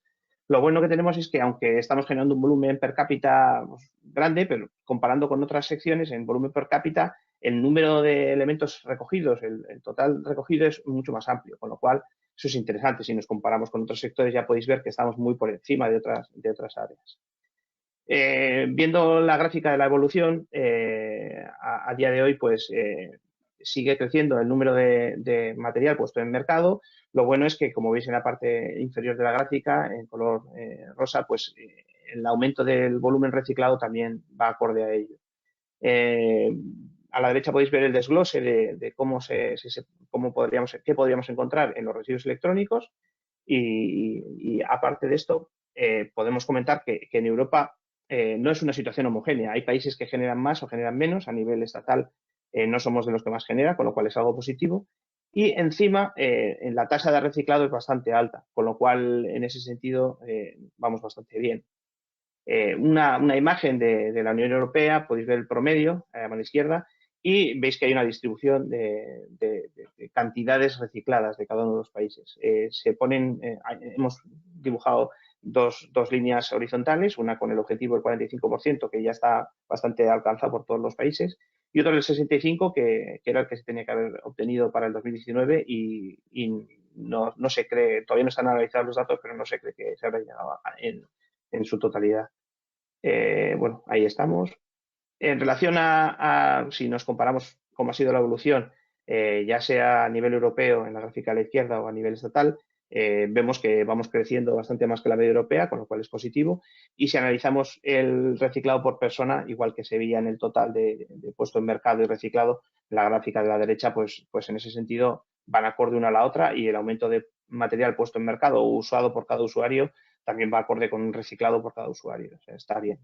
Lo bueno que tenemos es que, aunque estamos generando un volumen per cápita grande, pero comparando con otras secciones, en volumen per cápita, el número de elementos recogidos, el total recogido, es mucho más amplio, con lo cual eso es interesante. Si nos comparamos con otros sectores, ya podéis ver que estamos muy por encima de otras áreas. Viendo la gráfica de la evolución, a día de hoy, pues sigue creciendo el número de material puesto en mercado. Lo bueno es que, como veis en la parte inferior de la gráfica, en color rosa, pues el aumento del volumen reciclado también va acorde a ello. A la derecha podéis ver el desglose de cómo qué podríamos encontrar en los residuos electrónicos, y aparte de esto, podemos comentar que en Europa no es una situación homogénea. Hay países que generan más o generan menos. A nivel estatal no somos de los que más genera, con lo cual es algo positivo. Y encima, en la tasa de reciclado es bastante alta, con lo cual en ese sentido vamos bastante bien. Una imagen de la Unión Europea, podéis ver el promedio a mano izquierda, y veis que hay una distribución de cantidades recicladas de cada uno de los países. Hemos dibujado dos líneas horizontales, una con el objetivo del 45%, que ya está bastante alcanzado por todos los países, y otra del 65%, que era el que se tenía que haber obtenido para el 2019, y no se cree, todavía no están analizados los datos, pero no se cree que se habrá llegado en su totalidad. Bueno, ahí estamos. En relación a si nos comparamos cómo ha sido la evolución, ya sea a nivel europeo en la gráfica a la izquierda o a nivel estatal, vemos que vamos creciendo bastante más que la media europea, con lo cual es positivo. Y si analizamos el reciclado por persona, igual que se veía en el total de puesto en mercado y reciclado, la gráfica de la derecha, pues en ese sentido van acorde una a la otra, y el aumento de material puesto en mercado o usado por cada usuario también va acorde con un reciclado por cada usuario. O sea, está bien.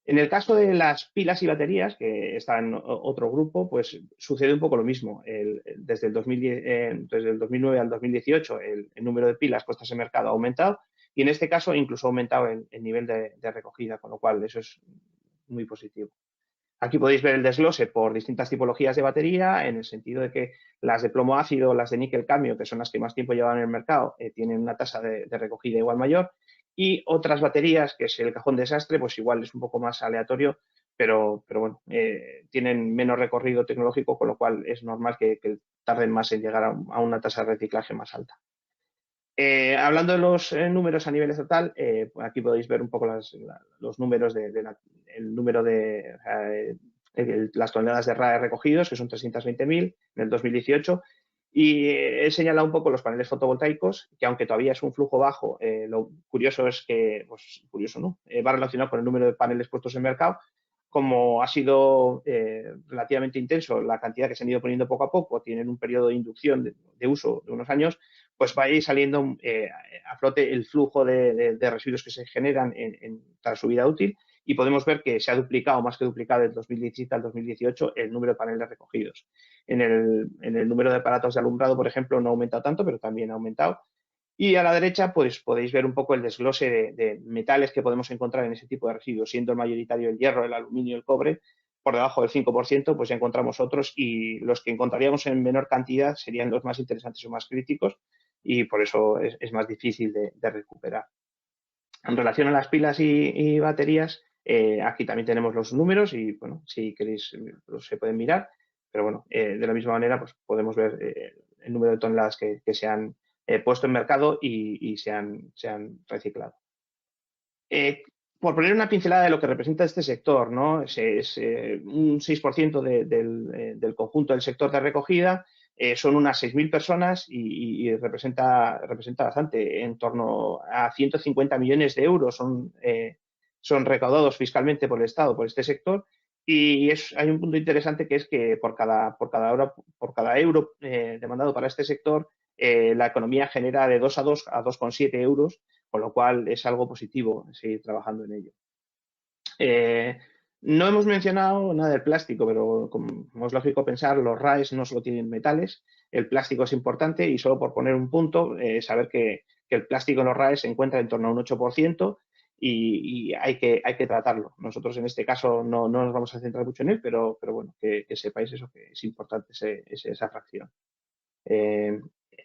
En el caso de las pilas y baterías, que está en otro grupo, pues sucede un poco lo mismo. Desde el 2009 al 2018, el número de pilas puestas en mercado ha aumentado, y en este caso incluso ha aumentado el nivel de recogida, con lo cual eso es muy positivo. Aquí podéis ver el desglose por distintas tipologías de batería, en el sentido de que las de plomo ácido, las de níquel cadmio, que son las que más tiempo llevan en el mercado, tienen una tasa de recogida igual mayor, y otras baterías, que es el cajón desastre, pues igual es un poco más aleatorio, pero bueno, tienen menos recorrido tecnológico, con lo cual es normal que tarden más en llegar a una tasa de reciclaje más alta. Hablando de los números a nivel estatal, aquí podéis ver un poco los números el número de las toneladas de RAE recogidos, que son 320.000 en el 2018, y he señalado un poco los paneles fotovoltaicos, que aunque todavía es un flujo bajo, lo curioso es que, pues curioso, ¿no? Va relacionado con el número de paneles puestos en mercado. Como ha sido relativamente intenso la cantidad que se han ido poniendo poco a poco, tienen un periodo de inducción de uso de unos años, pues va a ir saliendo a flote el flujo de residuos que se generan tras su vida útil, y podemos ver que se ha duplicado, más que duplicado, del 2017 al 2018 el número de paneles recogidos. En el número de aparatos de alumbrado, por ejemplo, no ha aumentado tanto, pero también ha aumentado. Y a la derecha, pues podéis ver un poco el desglose de metales que podemos encontrar en ese tipo de residuos, siendo el mayoritario el hierro, el aluminio, el cobre. Por debajo del 5%, pues ya encontramos otros, y los que encontraríamos en menor cantidad serían los más interesantes o más críticos, y por eso es más difícil de recuperar. En relación a las pilas y baterías, aquí también tenemos los números y, bueno, si queréis se pueden mirar, pero bueno, de la misma manera pues podemos ver el número de toneladas que se han puesto en mercado y se han reciclado. Por poner una pincelada de lo que representa este sector, ¿no? Es un 6% del conjunto del sector de recogida. Son unas 6.000 personas y representa bastante, en torno a 150 millones de euros son recaudados fiscalmente por el Estado, por este sector. Y hay un punto interesante, que es que por cada euro demandado para este sector, la economía genera de 2 a 2,7 euros, con lo cual es algo positivo seguir trabajando en ello. No hemos mencionado nada del plástico, pero como es lógico pensar, los RAEs no solo tienen metales, el plástico es importante, y solo por poner un punto, saber que el plástico en los RAEs se encuentra en torno a un 8%, y hay que tratarlo. Nosotros en este caso no nos vamos a centrar mucho en él, pero bueno, que sepáis eso, que es importante esa fracción.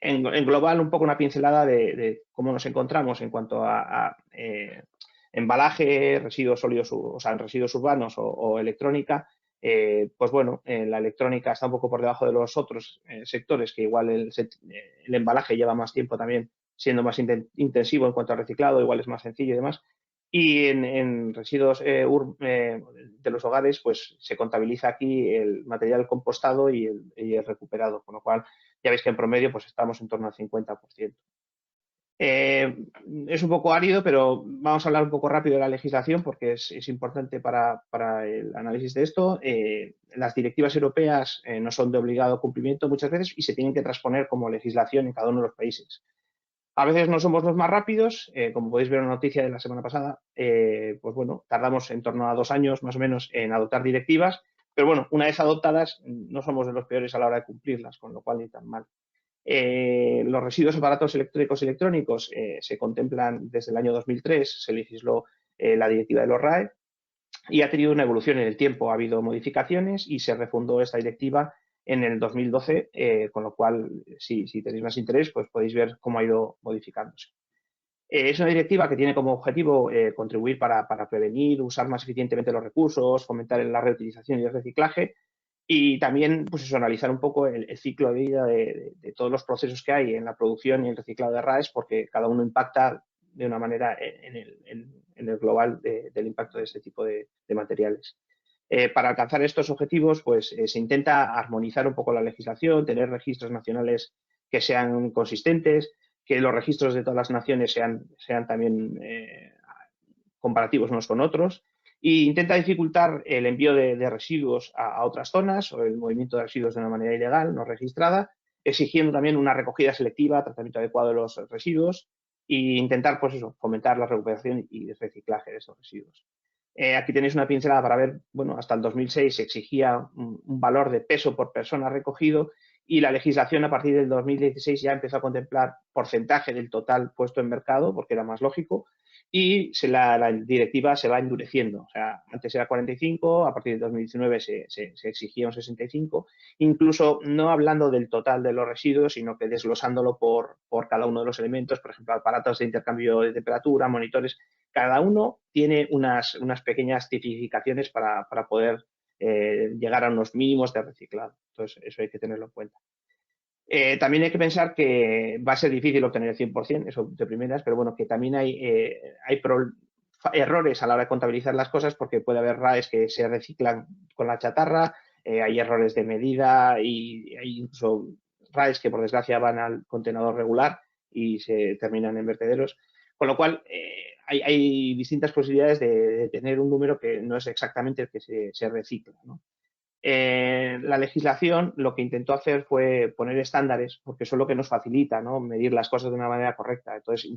En global, un poco una pincelada de cómo nos encontramos en cuanto a embalaje, residuos sólidos, o sea, residuos urbanos o electrónica. Pues bueno, la electrónica está un poco por debajo de los otros sectores, que igual el embalaje lleva más tiempo también siendo más intensivo en cuanto a reciclado, igual es más sencillo y demás. Y en residuos de los hogares, pues se contabiliza aquí el material compostado y el recuperado, con lo cual ya veis que en promedio pues estamos en torno al 50%. Es un poco árido, pero vamos a hablar un poco rápido de la legislación, porque es importante para el análisis de esto. Las directivas europeas no son de obligado cumplimiento muchas veces y se tienen que transponer como legislación en cada uno de los países. A veces no somos los más rápidos, como podéis ver en la noticia de la semana pasada, pues bueno, tardamos en torno a 2 años más o menos en adoptar directivas, pero bueno, una vez adoptadas no somos de los peores a la hora de cumplirlas, con lo cual ni tan mal. Los residuos aparatos eléctricos y electrónicos se contemplan desde el año 2003, se legisló la directiva de los RAE y ha tenido una evolución en el tiempo. Ha habido modificaciones y se refundó esta directiva en el 2012, con lo cual, si tenéis más interés, pues podéis ver cómo ha ido modificándose. Es una directiva que tiene como objetivo contribuir para prevenir, usar más eficientemente los recursos, fomentar la reutilización y el reciclaje, y también pues eso, analizar un poco el ciclo de vida de todos los procesos que hay en la producción y el reciclado de RAEs, porque cada uno impacta de una manera en el global del impacto de este tipo de materiales. Para alcanzar estos objetivos, pues se intenta armonizar un poco la legislación, tener registros nacionales que sean consistentes, que los registros de todas las naciones sean también comparativos unos con otros, e intenta dificultar el envío de residuos a otras zonas o el movimiento de residuos de una manera ilegal, no registrada, exigiendo también una recogida selectiva, tratamiento adecuado de los residuos, e intentar, pues eso, fomentar la recuperación y el reciclaje de estos residuos. Aquí tenéis una pincelada para ver, bueno, hasta el 2006 se exigía un valor de peso por persona recogido, y la legislación a partir del 2016 ya empezó a contemplar porcentaje del total puesto en mercado, porque era más lógico, y la directiva se va endureciendo. O sea, antes era 45, a partir de 2019 se exigía un 65, incluso no hablando del total de los residuos, sino que desglosándolo por cada uno de los elementos, por ejemplo, aparatos de intercambio de temperatura, monitores. Cada uno tiene unas pequeñas tipificaciones para poder llegar a unos mínimos de reciclado. Entonces, eso hay que tenerlo en cuenta. También hay que pensar que va a ser difícil obtener el 100%, eso de primeras, pero bueno, que también hay errores a la hora de contabilizar las cosas, porque puede haber RAEs que se reciclan con la chatarra, hay errores de medida y hay incluso RAEs que por desgracia van al contenedor regular y se terminan en vertederos, con lo cual hay distintas posibilidades de tener un número que no es exactamente el que se recicla, ¿no? La legislación lo que intentó hacer fue poner estándares, porque eso es lo que nos facilita, ¿no?, medir las cosas de una manera correcta. Entonces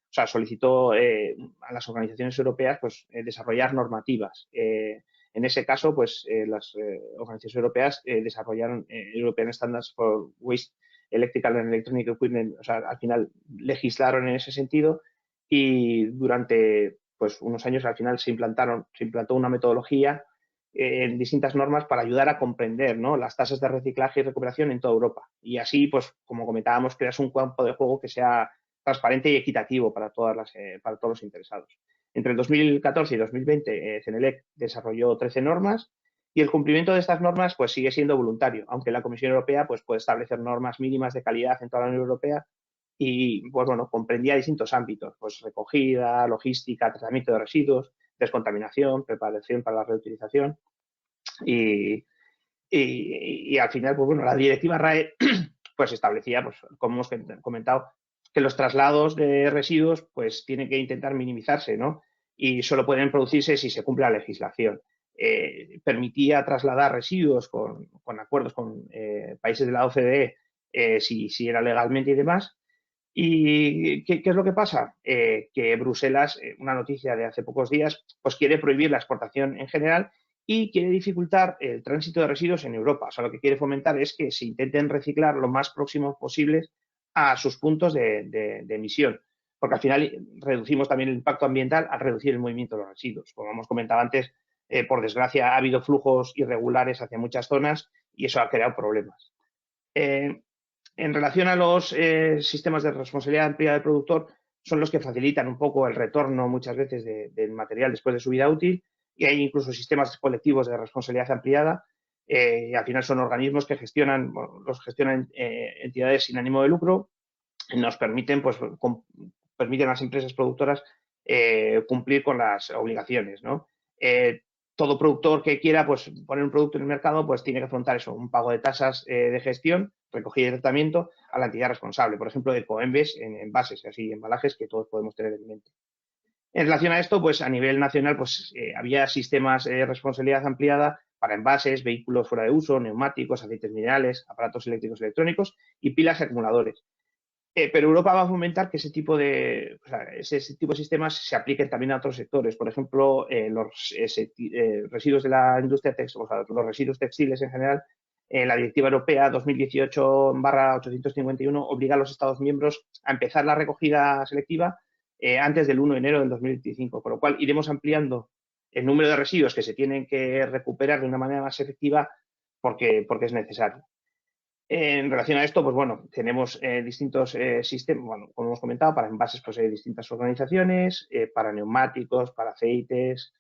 solicitó a las organizaciones europeas pues desarrollar normativas. En ese caso, pues las organizaciones europeas desarrollaron European Standards for Waste Electrical and Electronic Equipment, o sea, al final legislaron en ese sentido y durante pues, unos años al final se implantó una metodología en distintas normas para ayudar a comprender, ¿no?, las tasas de reciclaje y recuperación en toda Europa. Y así, pues, como comentábamos, creas un campo de juego que sea transparente y equitativo para todos los interesados. Entre el 2014 y 2020, CENELEC desarrolló 13 normas y el cumplimiento de estas normas pues, sigue siendo voluntario, aunque la Comisión Europea pues, puede establecer normas mínimas de calidad en toda la Unión Europea y pues, bueno, comprendía distintos ámbitos, pues recogida, logística, tratamiento de residuos, descontaminación, preparación para la reutilización y al final, pues bueno, la directiva RAE pues establecía, pues como hemos comentado, que los traslados de residuos pues tienen que intentar minimizarse, ¿no? Y solo pueden producirse si se cumple la legislación. Permitía trasladar residuos con acuerdos con países de la OCDE si era legalmente y demás. ¿Y qué es lo que pasa? Que Bruselas, una noticia de hace pocos días, pues quiere prohibir la exportación en general y quiere dificultar el tránsito de residuos en Europa. O sea, lo que quiere fomentar es que se intenten reciclar lo más próximos posibles a sus puntos de emisión, porque al final reducimos también el impacto ambiental al reducir el movimiento de los residuos. Como hemos comentado antes, por desgracia ha habido flujos irregulares hacia muchas zonas y eso ha creado problemas. En relación a los sistemas de responsabilidad ampliada del productor, son los que facilitan un poco el retorno muchas veces del material después de su vida útil y hay incluso sistemas colectivos de responsabilidad ampliada. Y al final son organismos que gestionan entidades sin ánimo de lucro y nos permiten, pues, permiten a las empresas productoras cumplir con las obligaciones, ¿no? Todo productor que quiera pues, poner un producto en el mercado pues tiene que afrontar eso, un pago de tasas de gestión, recogida y tratamiento a la entidad responsable, por ejemplo, de Ecoembes en envases, así embalajes que todos podemos tener en mente. En relación a esto, pues a nivel nacional pues había sistemas de responsabilidad ampliada para envases, vehículos fuera de uso, neumáticos, aceites minerales, aparatos eléctricos electrónicos y pilas y acumuladores. Pero Europa va a fomentar que ese tipo de sistemas se apliquen también a otros sectores. Por ejemplo, los residuos de la industria textil, o sea, los residuos textiles en general, la Directiva Europea 2018/851 obliga a los Estados miembros a empezar la recogida selectiva antes del 1 de enero del 2025, con lo cual iremos ampliando el número de residuos que se tienen que recuperar de una manera más efectiva porque es necesario. En relación a esto, pues bueno, tenemos distintos sistemas, bueno, como hemos comentado, para envases pues hay distintas organizaciones, para neumáticos, para aceites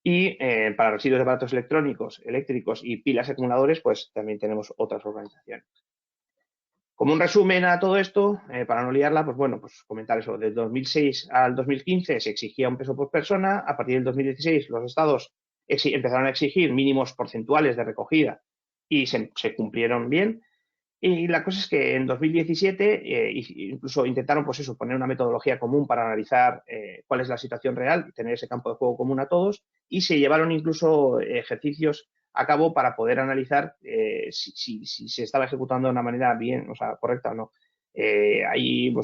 y para residuos de aparatos electrónicos, eléctricos y pilas y acumuladores, pues también tenemos otras organizaciones. Como un resumen a todo esto, para no liarla, pues bueno, pues comentar eso. Del 2006 al 2015 se exigía un peso por persona, a partir del 2016 los estados empezaron a exigir mínimos porcentuales de recogida y se cumplieron bien. Y la cosa es que en 2017 incluso intentaron pues eso, poner una metodología común para analizar cuál es la situación real y tener ese campo de juego común a todos y se llevaron incluso ejercicios a cabo para poder analizar si se estaba ejecutando de una manera bien, o sea, correcta o no. Hay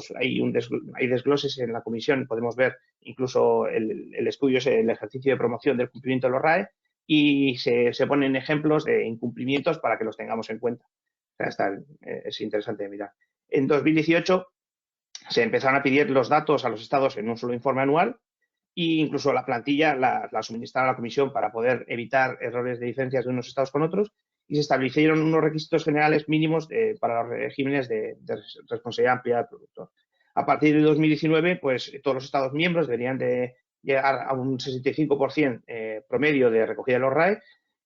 desgloses en la comisión, podemos ver incluso el estudio, el ejercicio de promoción del cumplimiento de los RAE y se ponen ejemplos de incumplimientos para que los tengamos en cuenta. Es interesante de mirar. En 2018 se empezaron a pedir los datos a los estados en un solo informe anual e incluso la plantilla la suministraron a la comisión para poder evitar errores de diferencias de unos estados con otros y se establecieron unos requisitos generales mínimos para los regímenes de responsabilidad ampliada del productor. A partir de 2019, pues todos los estados miembros deberían de llegar a un 65% promedio de recogida de los RAE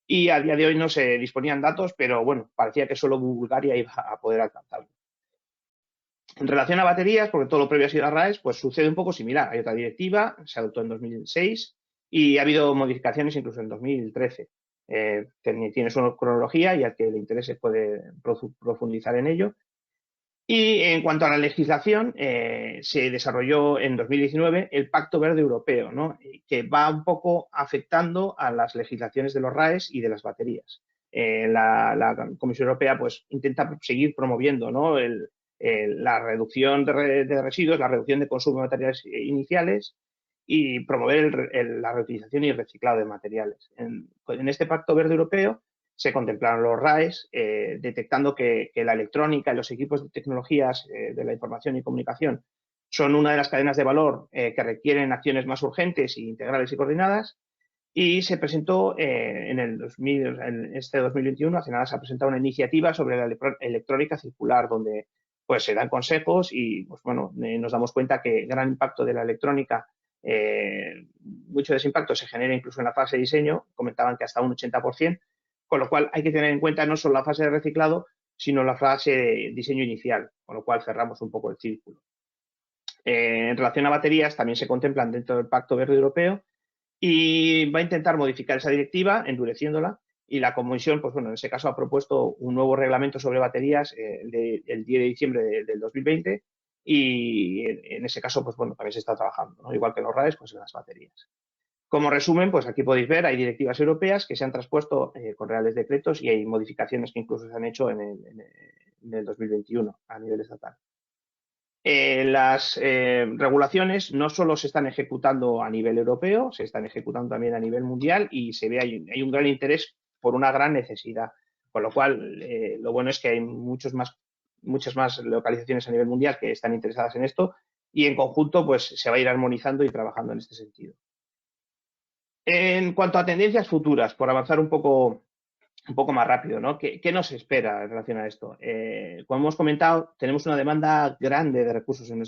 y a día de hoy no se disponían datos, pero bueno, parecía que solo Bulgaria iba a poder alcanzarlo. En relación a baterías, porque todo lo previo ha sido a RAEs, pues sucede un poco similar. Hay otra directiva, se adoptó en 2006 y ha habido modificaciones incluso en 2013. Tiene su cronología y al que le interese puede profundizar en ello. Y en cuanto a la legislación, se desarrolló en 2019 el Pacto Verde Europeo, ¿no?, que va un poco afectando a las legislaciones de los RAEs y de las baterías. La Comisión Europea pues, intenta seguir promoviendo, ¿no?, la reducción de residuos, la reducción de consumo de materiales iniciales y promover la reutilización y el reciclado de materiales. En este Pacto Verde Europeo se contemplaron los RAEs, detectando que la electrónica y los equipos de tecnologías de la información y comunicación son una de las cadenas de valor que requieren acciones más urgentes, integrales y coordinadas. Y se presentó en este 2021, hace nada se ha presentado una iniciativa sobre la electrónica circular, donde pues se dan consejos y pues bueno, nos damos cuenta que gran impacto de la electrónica, mucho de ese impacto se genera incluso en la fase de diseño, comentaban que hasta un 80%, con lo cual hay que tener en cuenta no solo la fase de reciclado, sino la fase de diseño inicial, con lo cual cerramos un poco el círculo. En relación a baterías, también se contemplan dentro del Pacto Verde Europeo y va a intentar modificar esa directiva, endureciéndola, y la Comisión, pues bueno, en ese caso ha propuesto un nuevo reglamento sobre baterías el 10 de diciembre del 2020 y en ese caso, pues bueno, también se está trabajando, ¿no? Igual que los RAEs, pues en las baterías. Como resumen, pues aquí podéis ver, hay directivas europeas que se han traspuesto con reales decretos y hay modificaciones que incluso se han hecho en el 2021 a nivel estatal. Las regulaciones no solo se están ejecutando a nivel europeo, se están ejecutando también a nivel mundial y se ve hay un gran interés por una gran necesidad. Con lo cual, lo bueno es que hay muchas más localizaciones a nivel mundial que están interesadas en esto y en conjunto pues se va a ir armonizando y trabajando en este sentido. En cuanto a tendencias futuras, por avanzar un poco más rápido, ¿no? ¿Qué nos espera en relación a esto? Como hemos comentado, tenemos una demanda grande de recursos en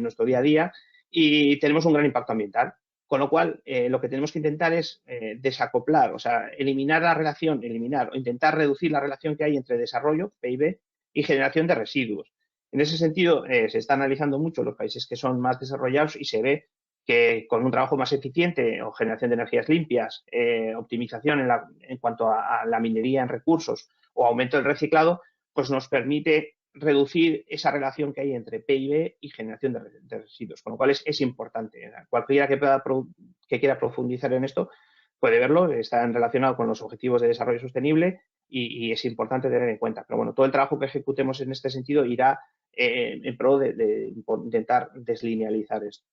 nuestro día a día y tenemos un gran impacto ambiental. Con lo cual, lo que tenemos que intentar es desacoplar, o sea, eliminar la relación, o intentar reducir la relación que hay entre desarrollo, PIB, y generación de residuos. En ese sentido, se está analizando mucho los países que son más desarrollados y se ve que con un trabajo más eficiente o generación de energías limpias, optimización en cuanto a la minería en recursos o aumento del reciclado, pues nos permite reducir esa relación que hay entre PIB y generación de residuos, con lo cual es importante. Cualquiera que quiera profundizar en esto puede verlo, está relacionado con los objetivos de desarrollo sostenible y es importante tener en cuenta. Pero bueno, todo el trabajo que ejecutemos en este sentido irá en pro de intentar deslinealizar esto.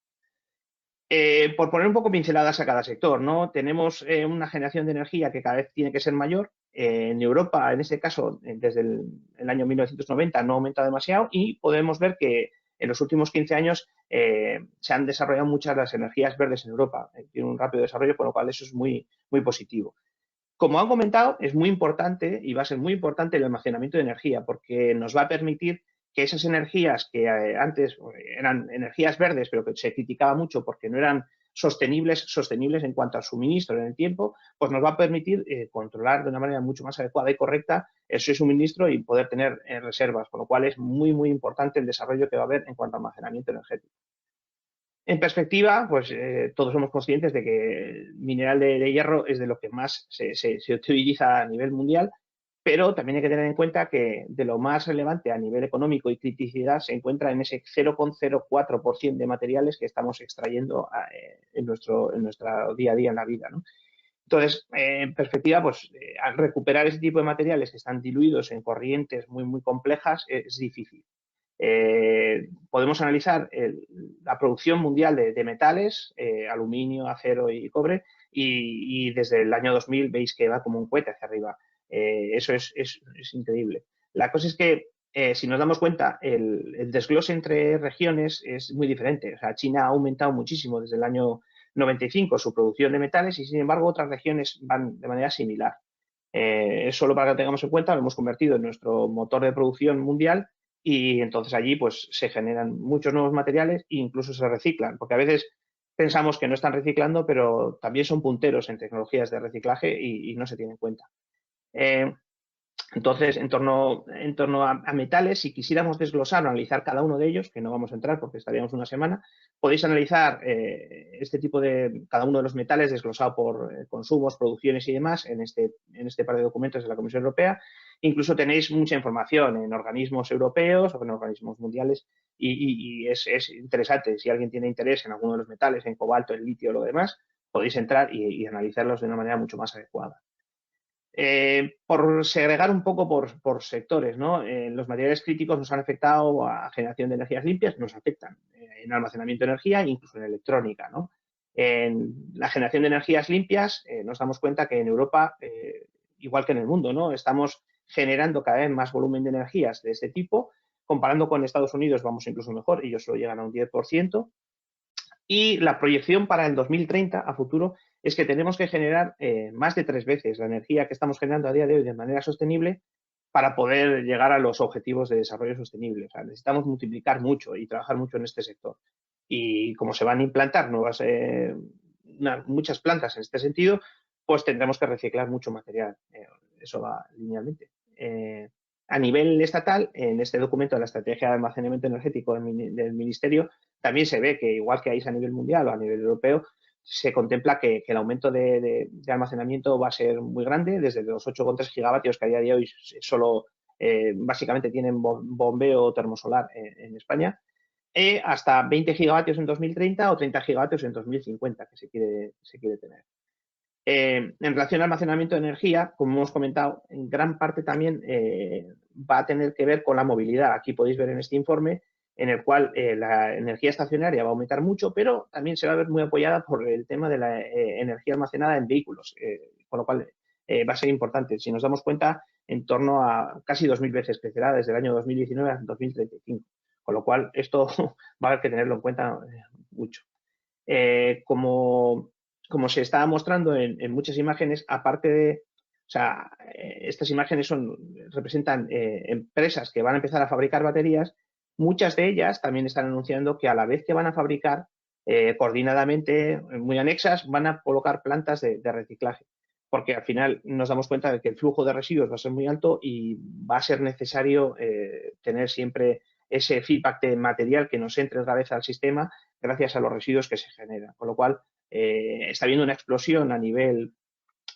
Por poner un poco pinceladas a cada sector, ¿no? Tenemos una generación de energía que cada vez tiene que ser mayor. En Europa, en este caso, desde el año 1990 no aumenta demasiado y podemos ver que en los últimos 15 años se han desarrollado muchas de las energías verdes en Europa. Tiene un rápido desarrollo, con lo cual eso es muy, muy positivo. Como han comentado, es muy importante y va a ser muy importante el almacenamiento de energía porque nos va a permitir que esas energías que antes eran energías verdes, pero que se criticaba mucho porque no eran sostenibles en cuanto al suministro en el tiempo, pues nos va a permitir controlar de una manera mucho más adecuada y correcta ese suministro y poder tener reservas, con lo cual es muy, muy importante el desarrollo que va a haber en cuanto a almacenamiento energético. En perspectiva, pues todos somos conscientes de que el mineral de hierro es de lo que más se utiliza a nivel mundial, pero también hay que tener en cuenta que de lo más relevante a nivel económico y criticidad se encuentra en ese 0,04% de materiales que estamos extrayendo en nuestro día a día en la vida, ¿no? Entonces, en perspectiva, pues al recuperar ese tipo de materiales que están diluidos en corrientes muy, muy complejas es difícil. Podemos analizar la producción mundial de metales, aluminio, acero y cobre, y desde el año 2000 veis que va como un cohete hacia arriba. Eso es increíble. La cosa es que, si nos damos cuenta, el desglose entre regiones es muy diferente. O sea, China ha aumentado muchísimo desde el año 95 su producción de metales y, sin embargo, otras regiones van de manera similar. Solo para que lo tengamos en cuenta, lo hemos convertido en nuestro motor de producción mundial y entonces allí pues se generan muchos nuevos materiales e incluso se reciclan, porque a veces pensamos que no están reciclando, pero también son punteros en tecnologías de reciclaje y no se tienen en cuenta. Entonces, en torno a metales, si quisiéramos desglosar o analizar cada uno de ellos, que no vamos a entrar porque estaríamos una semana, podéis analizar este tipo de cada uno de los metales desglosado por consumos, producciones y demás en este par de documentos de la Comisión Europea. Incluso tenéis mucha información en organismos europeos o en organismos mundiales y es interesante. Si alguien tiene interés en alguno de los metales, en cobalto, en litio o lo demás, podéis entrar y analizarlos de una manera mucho más adecuada. Por segregar un poco por sectores, ¿no? Los materiales críticos nos han afectado a generación de energías limpias, nos afectan en almacenamiento de energía e incluso en electrónica, ¿no? En la generación de energías limpias nos damos cuenta que en Europa igual que en el mundo, ¿no? Estamos generando cada vez más volumen de energías de este tipo. Comparando con Estados Unidos vamos incluso mejor, ellos solo llegan a un 10%. Y la proyección para el 2030, a futuro, es que tenemos que generar más de 3 veces la energía que estamos generando a día de hoy de manera sostenible para poder llegar a los objetivos de desarrollo sostenible. O sea, necesitamos multiplicar mucho y trabajar mucho en este sector. Y como se van a implantar muchas plantas en este sentido, pues tendremos que reciclar mucho material. Eso va linealmente. A nivel estatal, en este documento de la Estrategia de Almacenamiento Energético del Ministerio, también se ve que, igual que hay a nivel mundial o a nivel europeo, se contempla que el aumento de almacenamiento va a ser muy grande, desde los 8,3 gigavatios que a día de hoy solo básicamente tienen bombeo termosolar en España, hasta 20 gigavatios en 2030 o 30 gigavatios en 2050 que se quiere tener. En relación al almacenamiento de energía, como hemos comentado, en gran parte también va a tener que ver con la movilidad. Aquí podéis ver en este informe en el cual la energía estacionaria va a aumentar mucho, pero también se va a ver muy apoyada por el tema de la energía almacenada en vehículos, con lo cual va a ser importante. Si nos damos cuenta, en torno a casi 2.000 veces crecerá desde el año 2019 al 2035, con lo cual esto va a haber que tenerlo en cuenta mucho. Como se está mostrando en muchas imágenes, aparte de, o sea, estas imágenes representan empresas que van a empezar a fabricar baterías. Muchas de ellas también están anunciando que a la vez que van a fabricar, coordinadamente, muy anexas, van a colocar plantas de reciclaje, porque al final nos damos cuenta de que el flujo de residuos va a ser muy alto y va a ser necesario tener siempre ese feedback de material que nos entre otra vez al sistema gracias a los residuos que se generan. Con lo cual, está habiendo una explosión a nivel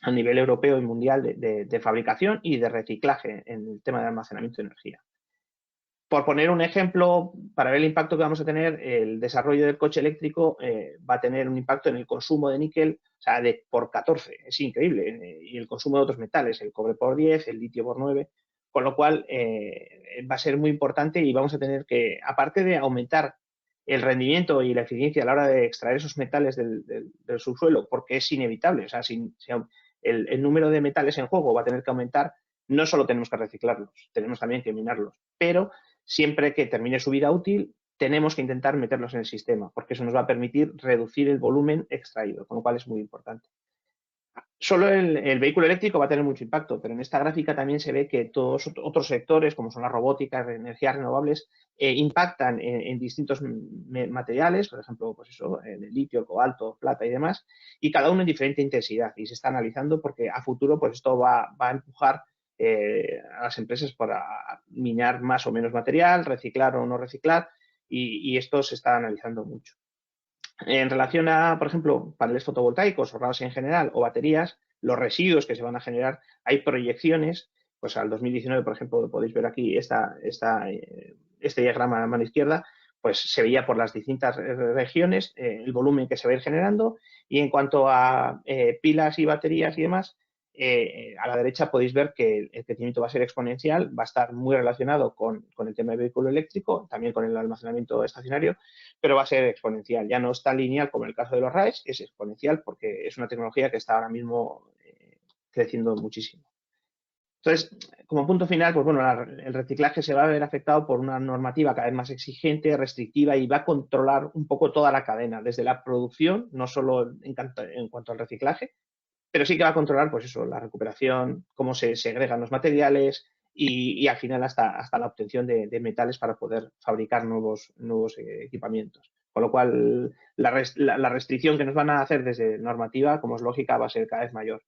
europeo y mundial de fabricación y de reciclaje en el tema de almacenamiento de energía. Por poner un ejemplo, para ver el impacto que vamos a tener, el desarrollo del coche eléctrico va a tener un impacto en el consumo de níquel, o sea, por 14, es increíble, y el consumo de otros metales, el cobre por 10, el litio por 9, con lo cual va a ser muy importante y vamos a tener que, aparte de aumentar el rendimiento y la eficiencia a la hora de extraer esos metales del subsuelo, porque es inevitable, o sea, si el número de metales en juego va a tener que aumentar, no solo tenemos que reciclarlos, tenemos también que minarlos, pero siempre que termine su vida útil, tenemos que intentar meterlos en el sistema, porque eso nos va a permitir reducir el volumen extraído, con lo cual es muy importante. Solo el vehículo eléctrico va a tener mucho impacto, pero en esta gráfica también se ve que todos otros sectores, como son la robótica, energías renovables, impactan en distintos materiales, por ejemplo, pues eso, el litio, el cobalto, plata y demás, y cada uno en diferente intensidad. Y se está analizando porque a futuro pues esto va a empujar a las empresas para minar más o menos material, reciclar o no reciclar, y esto se está analizando mucho. En relación a, por ejemplo, paneles fotovoltaicos o RAS en general o baterías, los residuos que se van a generar, hay proyecciones, pues al 2019, por ejemplo, podéis ver aquí este diagrama a mano izquierda, pues se veía por las distintas regiones el volumen que se va a ir generando, y en cuanto a pilas y baterías y demás, a la derecha podéis ver que el crecimiento va a ser exponencial, va a estar muy relacionado con el tema del vehículo eléctrico, también con el almacenamiento estacionario, pero va a ser exponencial. Ya no es tan lineal como en el caso de los RAEs, es exponencial porque es una tecnología que está ahora mismo creciendo muchísimo. Entonces, como punto final, pues bueno, el reciclaje se va a ver afectado por una normativa cada vez más exigente, restrictiva, y va a controlar un poco toda la cadena, desde la producción, no solo en cuanto al reciclaje, pero sí que va a controlar, pues eso, la recuperación, cómo se segregan los materiales y al final hasta la obtención de metales para poder fabricar nuevos equipamientos. Con lo cual, la restricción que nos van a hacer desde normativa, como es lógica, va a ser cada vez mayor.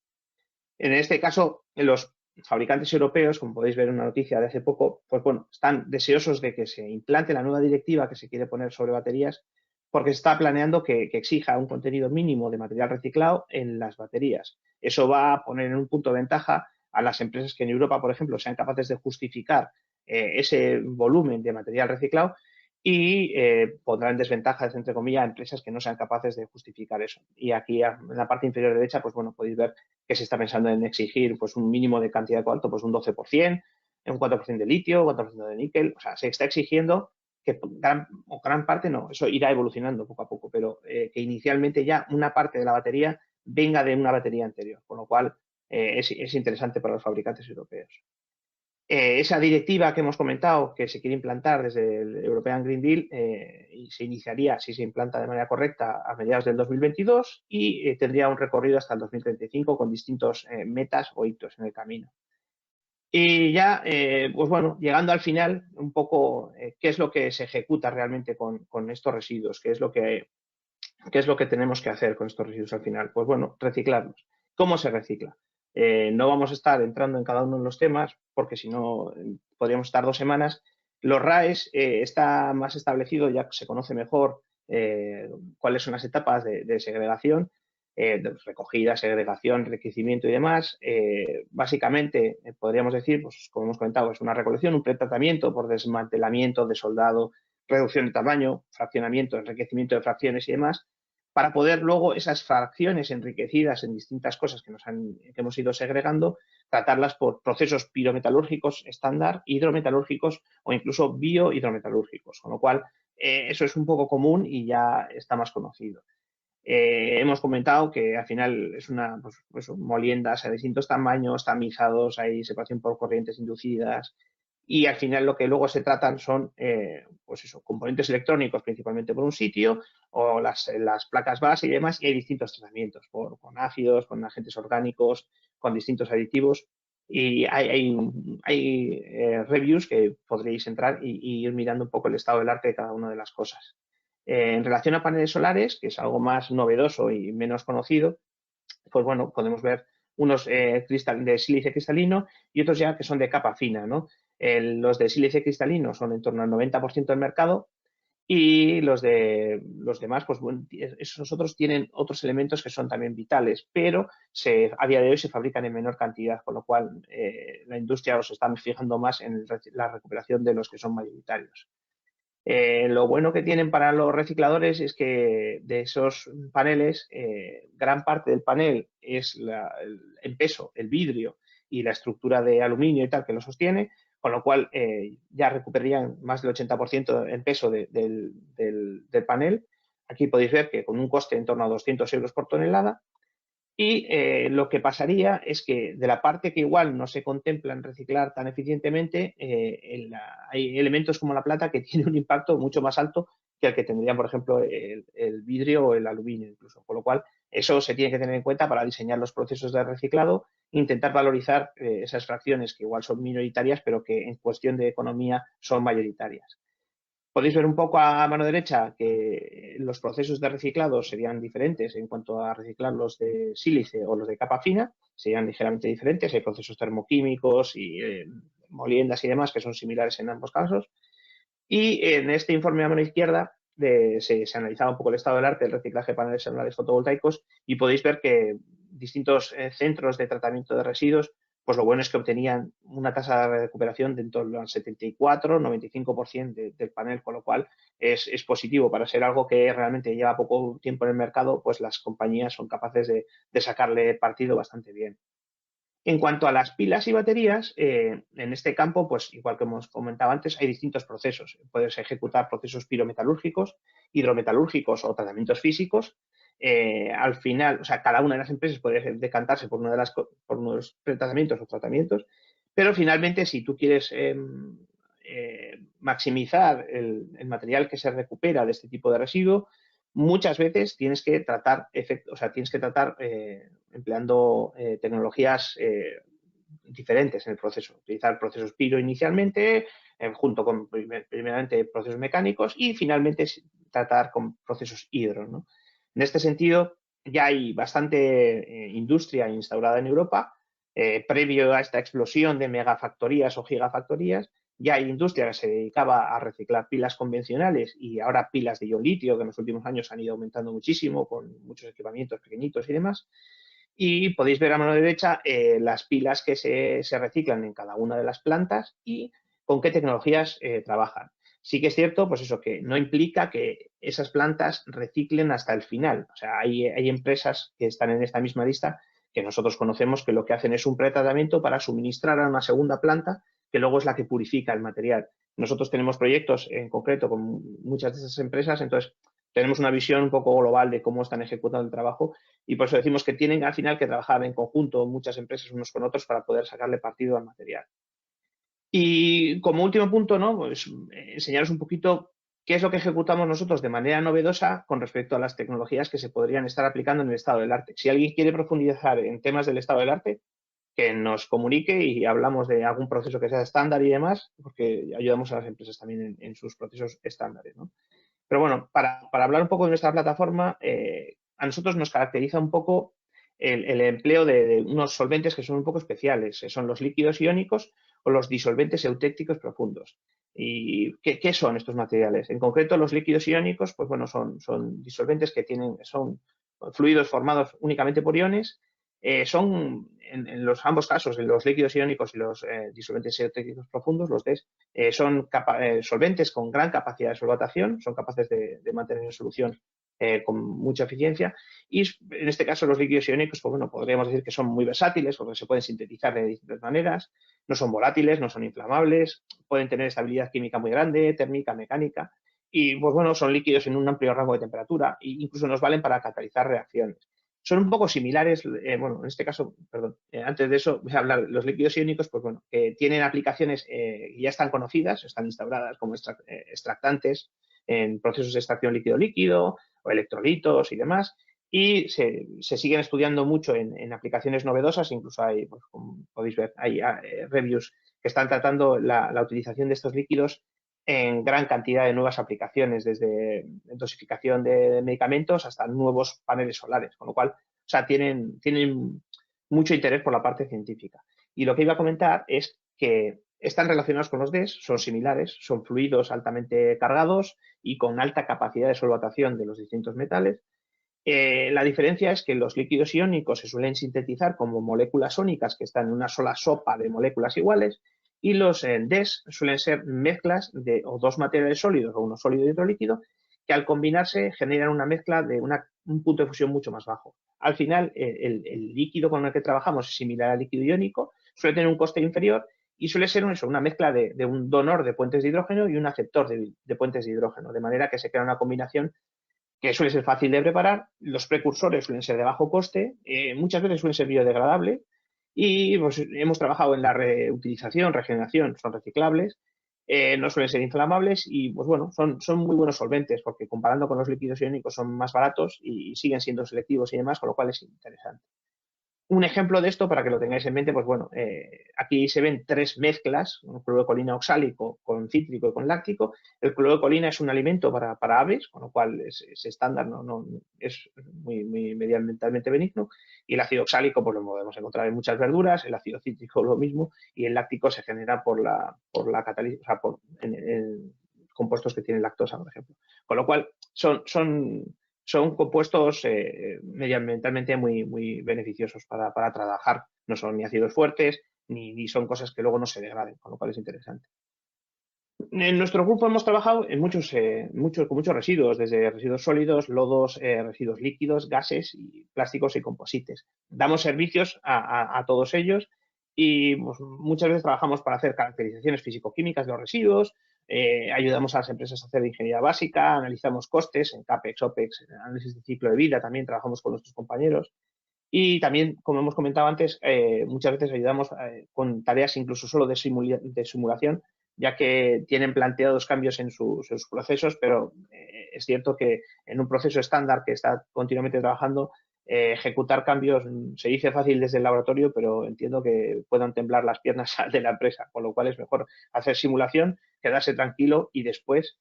En este caso, los fabricantes europeos, como podéis ver en una noticia de hace poco, pues bueno, están deseosos de que se implante la nueva directiva que se quiere poner sobre baterías, porque se está planeando que exija un contenido mínimo de material reciclado en las baterías. Eso va a poner en un punto de ventaja a las empresas que en Europa, por ejemplo, sean capaces de justificar ese volumen de material reciclado, y pondrá en desventajas, entre comillas, a empresas que no sean capaces de justificar eso. Y aquí en la parte inferior derecha, pues bueno, podéis ver que se está pensando en exigir pues un mínimo de cantidad de cobalto, pues un 12%, un 4% de litio, un 4% de níquel. O sea, se está exigiendo que gran parte no, eso irá evolucionando poco a poco, pero que inicialmente ya una parte de la batería venga de una batería anterior, con lo cual es interesante para los fabricantes europeos. Esa directiva que hemos comentado que se quiere implantar desde el European Green Deal y se iniciaría, si se implanta de manera correcta, a mediados del 2022 y tendría un recorrido hasta el 2035 con distintos metas o hitos en el camino. Y ya, pues bueno, llegando al final, un poco qué es lo que se ejecuta realmente con estos residuos, qué es lo que tenemos que hacer con estos residuos al final. Pues bueno, reciclarlos. ¿Cómo se recicla? No vamos a estar entrando en cada uno de los temas porque si no podríamos estar 2 semanas. Los RAEs está más establecido, ya se conoce mejor cuáles son las etapas de segregación, de recogida, segregación, enriquecimiento y demás. Básicamente, podríamos decir, pues como hemos comentado, es una recolección, un pretratamiento por desmantelamiento, desoldado, reducción de tamaño, fraccionamiento, enriquecimiento de fracciones y demás, para poder luego esas fracciones enriquecidas en distintas cosas que hemos ido segregando, tratarlas por procesos pirometalúrgicos estándar, hidrometalúrgicos o incluso biohidrometalúrgicos, con lo cual eso es un poco común y ya está más conocido. Hemos comentado que al final es pues, moliendas de distintos tamaños, tamizados, hay separación por corrientes inducidas y al final lo que luego se tratan son pues eso, componentes electrónicos principalmente por un sitio o las placas base y demás y hay distintos tratamientos con ácidos, con agentes orgánicos, con distintos aditivos y hay reviews que podréis entrar y ir mirando un poco el estado del arte de cada una de las cosas. En relación a paneles solares, que es algo más novedoso y menos conocido, pues bueno, podemos ver unos de sílice cristalino y otros ya que son de capa fina, ¿no? Los de sílice cristalino son en torno al 90% del mercado y los demás, pues bueno, esos otros tienen otros elementos que son también vitales, pero a día de hoy se fabrican en menor cantidad, con lo cual la industria los está fijando más en la recuperación de los que son mayoritarios. Lo bueno que tienen para los recicladores es que de esos paneles, gran parte del panel es en peso, el vidrio y la estructura de aluminio y tal que lo sostiene, con lo cual ya recuperarían más del 80% en peso del panel. Aquí podéis ver que con un coste en torno a 200 euros por tonelada. Y lo que pasaría es que de la parte que igual no se contempla en reciclar tan eficientemente, hay elementos como la plata que tienen un impacto mucho más alto que el que tendrían, por ejemplo, el vidrio o el aluminio incluso. Con lo cual, eso se tiene que tener en cuenta para diseñar los procesos de reciclado e intentar valorizar esas fracciones que igual son minoritarias, pero que en cuestión de economía son mayoritarias. Podéis ver un poco a mano derecha que los procesos de reciclado serían diferentes en cuanto a reciclar los de sílice o los de capa fina, serían ligeramente diferentes. Hay procesos termoquímicos y moliendas y demás que son similares en ambos casos. Y en este informe a mano izquierda se analizaba un poco el estado del arte del reciclaje de paneles solares fotovoltaicos y podéis ver que distintos centros de tratamiento de residuos, pues lo bueno es que obtenían una tasa de recuperación de en torno al 74-95% del panel, con lo cual es positivo para ser algo que realmente lleva poco tiempo en el mercado, pues las compañías son capaces de sacarle partido bastante bien. En cuanto a las pilas y baterías, en este campo, pues igual que hemos comentado antes, hay distintos procesos. Puedes ejecutar procesos pirometalúrgicos, hidrometalúrgicos o tratamientos físicos. Al final, o sea, cada una de las empresas puede decantarse por unos tratamientos o tratamientos, pero finalmente, si tú quieres maximizar el material que se recupera de este tipo de residuo, muchas veces tienes que tratar empleando tecnologías diferentes en el proceso. Utilizar procesos piro inicialmente, junto con primeramente procesos mecánicos y finalmente tratar con procesos hidro, ¿no? En este sentido, ya hay bastante industria instaurada en Europa. Previo a esta explosión de megafactorías o gigafactorías, ya hay industria que se dedicaba a reciclar pilas convencionales y ahora pilas de ion litio que en los últimos años han ido aumentando muchísimo con muchos equipamientos pequeñitos y demás. Y podéis ver a mano derecha las pilas que se reciclan en cada una de las plantas y con qué tecnologías trabajan. Sí que es cierto, pues eso, que no implica que esas plantas reciclen hasta el final. O sea, hay empresas que están en esta misma lista que nosotros conocemos que lo que hacen es un pretratamiento para suministrar a una segunda planta que luego es la que purifica el material. Nosotros tenemos proyectos en concreto con muchas de esas empresas, entonces tenemos una visión un poco global de cómo están ejecutando el trabajo y por eso decimos que tienen al final que trabajar en conjunto muchas empresas unos con otros para poder sacarle partido al material. Y como último punto, ¿no? Pues enseñaros un poquito qué es lo que ejecutamos nosotros de manera novedosa con respecto a las tecnologías que se podrían estar aplicando en el estado del arte. Si alguien quiere profundizar en temas del estado del arte, que nos comunique y hablamos de algún proceso que sea estándar y demás, porque ayudamos a las empresas también en sus procesos estándares, ¿no? Pero bueno, para hablar un poco de nuestra plataforma, a nosotros nos caracteriza un poco el empleo de unos solventes que son un poco especiales. Son los líquidos iónicos o los disolventes eutécticos profundos. ¿Y qué son estos materiales? En concreto, los líquidos iónicos, pues bueno, son disolventes que son fluidos formados únicamente por iones. Son, en los ambos casos, en los líquidos iónicos y los disolventes eutécticos profundos, los DES, son solventes con gran capacidad de solvatación, son capaces de mantener en solución con mucha eficiencia y en este caso los líquidos iónicos, pues bueno, podríamos decir que son muy versátiles porque se pueden sintetizar de distintas maneras, no son volátiles, no son inflamables, pueden tener estabilidad química muy grande, térmica, mecánica y pues bueno, son líquidos en un amplio rango de temperatura e incluso nos valen para catalizar reacciones. Son un poco similares, bueno, en este caso, perdón, antes de eso voy a hablar, los líquidos iónicos, pues bueno, tienen aplicaciones que ya están conocidas, están instauradas como extractantes en procesos de extracción líquido-líquido o electrolitos y demás, y se siguen estudiando mucho en aplicaciones novedosas, incluso hay, pues, como podéis ver, hay reviews que están tratando la utilización de estos líquidos en gran cantidad de nuevas aplicaciones, desde dosificación de medicamentos hasta nuevos paneles solares, con lo cual, o sea, tienen mucho interés por la parte científica. Y lo que iba a comentar es que están relacionados con los DES, son similares, son fluidos altamente cargados y con alta capacidad de solvatación de los distintos metales. La diferencia es que los líquidos iónicos se suelen sintetizar como moléculas sónicas que están en una sola sopa de moléculas iguales y los DES suelen ser mezclas de o dos materiales sólidos o uno sólido y otro líquido que al combinarse generan una mezcla de un punto de fusión mucho más bajo. Al final, el líquido con el que trabajamos es similar al líquido iónico, suele tener un coste inferior y suele ser una mezcla de un donor de puentes de hidrógeno y un aceptor de puentes de hidrógeno, de manera que se crea una combinación que suele ser fácil de preparar, los precursores suelen ser de bajo coste, muchas veces suelen ser biodegradables y pues, hemos trabajado en la reutilización, regeneración, son reciclables, no suelen ser inflamables y pues bueno, son muy buenos solventes porque comparando con los líquidos iónicos son más baratos y siguen siendo selectivos y demás, con lo cual es interesante. Un ejemplo de esto, para que lo tengáis en mente, pues bueno, aquí se ven tres mezclas, un cloruro de colina oxálico con cítrico y con láctico. El cloruro de colina es un alimento para aves, con lo cual es estándar, es muy medioambientalmente benigno. Y el ácido oxálico, pues lo podemos encontrar en muchas verduras, el ácido cítrico lo mismo, y el láctico se genera por la catálisis, o sea, en compuestos que tienen lactosa, por ejemplo. Con lo cual, son compuestos medioambientalmente muy beneficiosos para trabajar. No son ni ácidos fuertes, ni son cosas que luego no se degraden, con lo cual es interesante. En nuestro grupo hemos trabajado en con muchos residuos, desde residuos sólidos, lodos, residuos líquidos, gases, y plásticos y composites. Damos servicios a todos ellos y pues, muchas veces trabajamos para hacer caracterizaciones físico-químicas de los residuos, ayudamos a las empresas a hacer ingeniería básica, analizamos costes en CAPEX, OPEX, en análisis de ciclo de vida, también trabajamos con nuestros compañeros. Y también, como hemos comentado antes, muchas veces ayudamos con tareas incluso solo de simulación, ya que tienen planteados cambios en sus procesos, pero es cierto que en un proceso estándar que está continuamente trabajando, ejecutar cambios se dice fácil desde el laboratorio, pero entiendo que puedan temblar las piernas de la empresa, con lo cual es mejor hacer simulación, quedarse tranquilo y después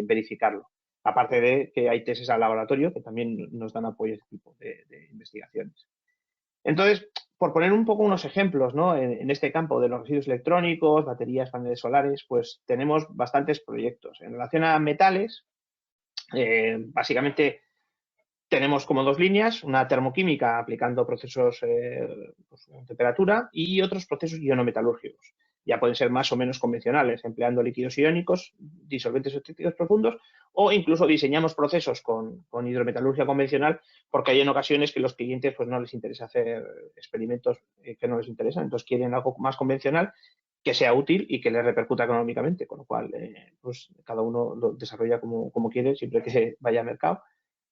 verificarlo. Aparte de que hay testes al laboratorio que también nos dan apoyo a este tipo de investigaciones. Entonces, por poner un poco unos ejemplos, ¿no? En este campo de los residuos electrónicos, baterías, paneles solares, pues tenemos bastantes proyectos. En relación a metales, básicamente tenemos como dos líneas, una termoquímica aplicando procesos pues, de temperatura y otros procesos ionometalúrgicos. Ya pueden ser más o menos convencionales, empleando líquidos iónicos, disolventes eutécticos profundos, o incluso diseñamos procesos con hidrometalurgia convencional, porque hay en ocasiones que los clientes pues, no les interesa hacer experimentos que no les interesan, entonces quieren algo más convencional que sea útil y que le repercuta económicamente, con lo cual pues cada uno lo desarrolla como quiere, siempre que vaya al mercado.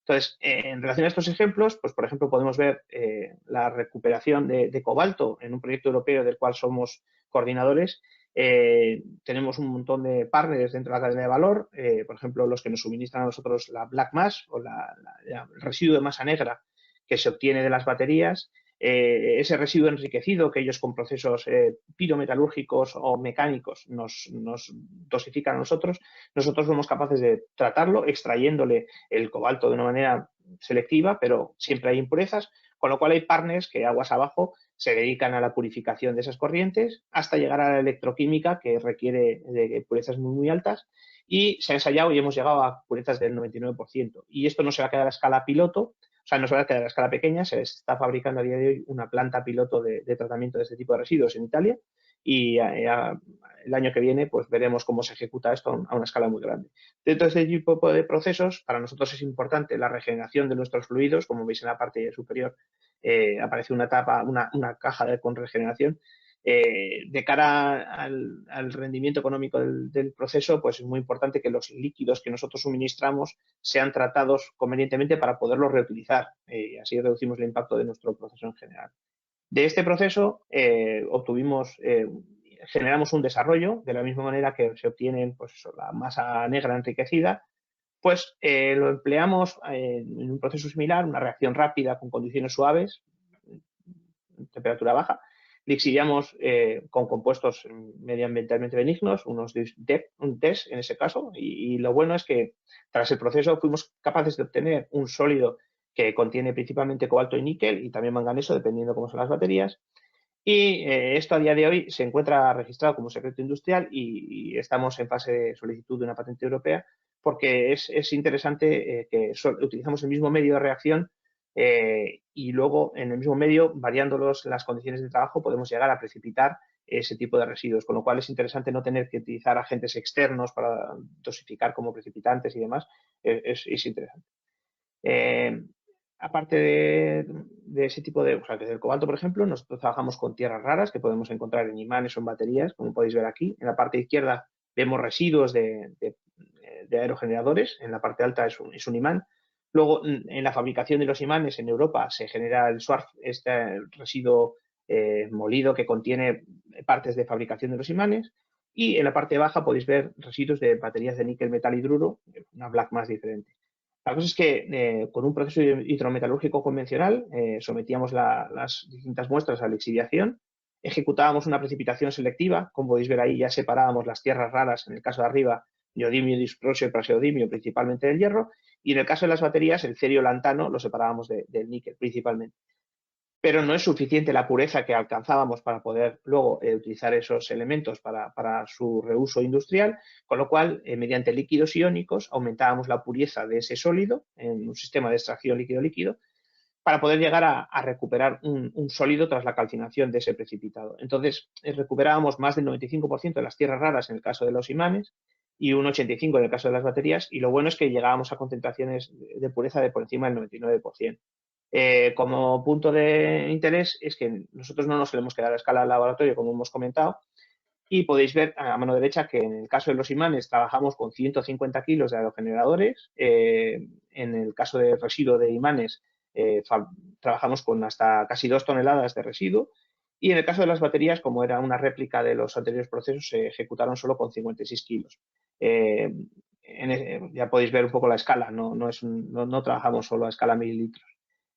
Entonces, en relación a estos ejemplos, pues por ejemplo podemos ver la recuperación de cobalto en un proyecto europeo del cual somos coordinadores. Tenemos un montón de partners dentro de la cadena de valor, por ejemplo, los que nos suministran a nosotros la black mass o el residuo de masa negra que se obtiene de las baterías, ese residuo enriquecido que ellos con procesos pirometalúrgicos o mecánicos nos dosifican a nosotros somos capaces de tratarlo extrayéndole el cobalto de una manera selectiva, pero siempre hay impurezas, con lo cual hay partners que aguas abajo se dedican a la purificación de esas corrientes hasta llegar a la electroquímica que requiere de purezas muy altas y se ha ensayado y hemos llegado a purezas del 99%. Y esto no se va a quedar a escala piloto, o sea, no se va a quedar a escala pequeña, se está fabricando a día de hoy una planta piloto de tratamiento de este tipo de residuos en Italia y el año que viene pues veremos cómo se ejecuta esto a una escala muy grande. Dentro de este tipo de procesos, para nosotros es importante la regeneración de nuestros fluidos, como veis en la parte superior aparece una tapa, una caja con regeneración. De cara al rendimiento económico del proceso, pues es muy importante que los líquidos que nosotros suministramos sean tratados convenientemente para poderlos reutilizar. Así reducimos el impacto de nuestro proceso en general. De este proceso generamos un desarrollo, de la misma manera que se obtiene pues la masa negra enriquecida, pues lo empleamos en un proceso similar, una reacción rápida con condiciones suaves, temperatura baja, lixiviamos con compuestos medioambientalmente benignos, un DES en ese caso, y lo bueno es que tras el proceso fuimos capaces de obtener un sólido que contiene principalmente cobalto y níquel y también manganeso, dependiendo cómo son las baterías. Y esto a día de hoy se encuentra registrado como secreto industrial y estamos en fase de solicitud de una patente europea porque es interesante que utilizamos el mismo medio de reacción y luego en el mismo medio, variando las condiciones de trabajo, podemos llegar a precipitar ese tipo de residuos, con lo cual es interesante no tener que utilizar agentes externos para dosificar como precipitantes y demás. Es interesante. Aparte de ese tipo o sea, que del cobalto, por ejemplo, nosotros trabajamos con tierras raras que podemos encontrar en imanes o en baterías, como podéis ver aquí. En la parte izquierda vemos residuos de aerogeneradores, en la parte alta es un imán. Luego, en la fabricación de los imanes en Europa se genera el SWARF, este residuo molido que contiene partes de fabricación de los imanes. Y en la parte baja podéis ver residuos de baterías de níquel metal hidruro, una black mass diferente. La cosa es que con un proceso hidrometalúrgico convencional sometíamos las distintas muestras a lixiviación, ejecutábamos una precipitación selectiva, como podéis ver ahí ya separábamos las tierras raras, en el caso de arriba, neodimio, disprosio y praseodimio, principalmente del hierro, y en el caso de las baterías, el cerio lantano lo separábamos del níquel, principalmente. Pero no es suficiente la pureza que alcanzábamos para poder luego utilizar esos elementos para su reuso industrial, con lo cual, mediante líquidos iónicos, aumentábamos la pureza de ese sólido en un sistema de extracción líquido-líquido para poder llegar a recuperar un sólido tras la calcinación de ese precipitado. Entonces, recuperábamos más del 95% de las tierras raras en el caso de los imanes y un 85% en el caso de las baterías, y lo bueno es que llegábamos a concentraciones de pureza de por encima del 99%. Como punto de interés es que nosotros no nos solemos quedar a escala de laboratorio, como hemos comentado, y podéis ver a mano derecha que en el caso de los imanes trabajamos con 150 kilos de aerogeneradores, en el caso de residuo de imanes trabajamos con hasta casi 2 toneladas de residuo, y en el caso de las baterías, como era una réplica de los anteriores procesos, se ejecutaron solo con 56 kilos. Ya podéis ver un poco la escala, no trabajamos solo a escala mililitros.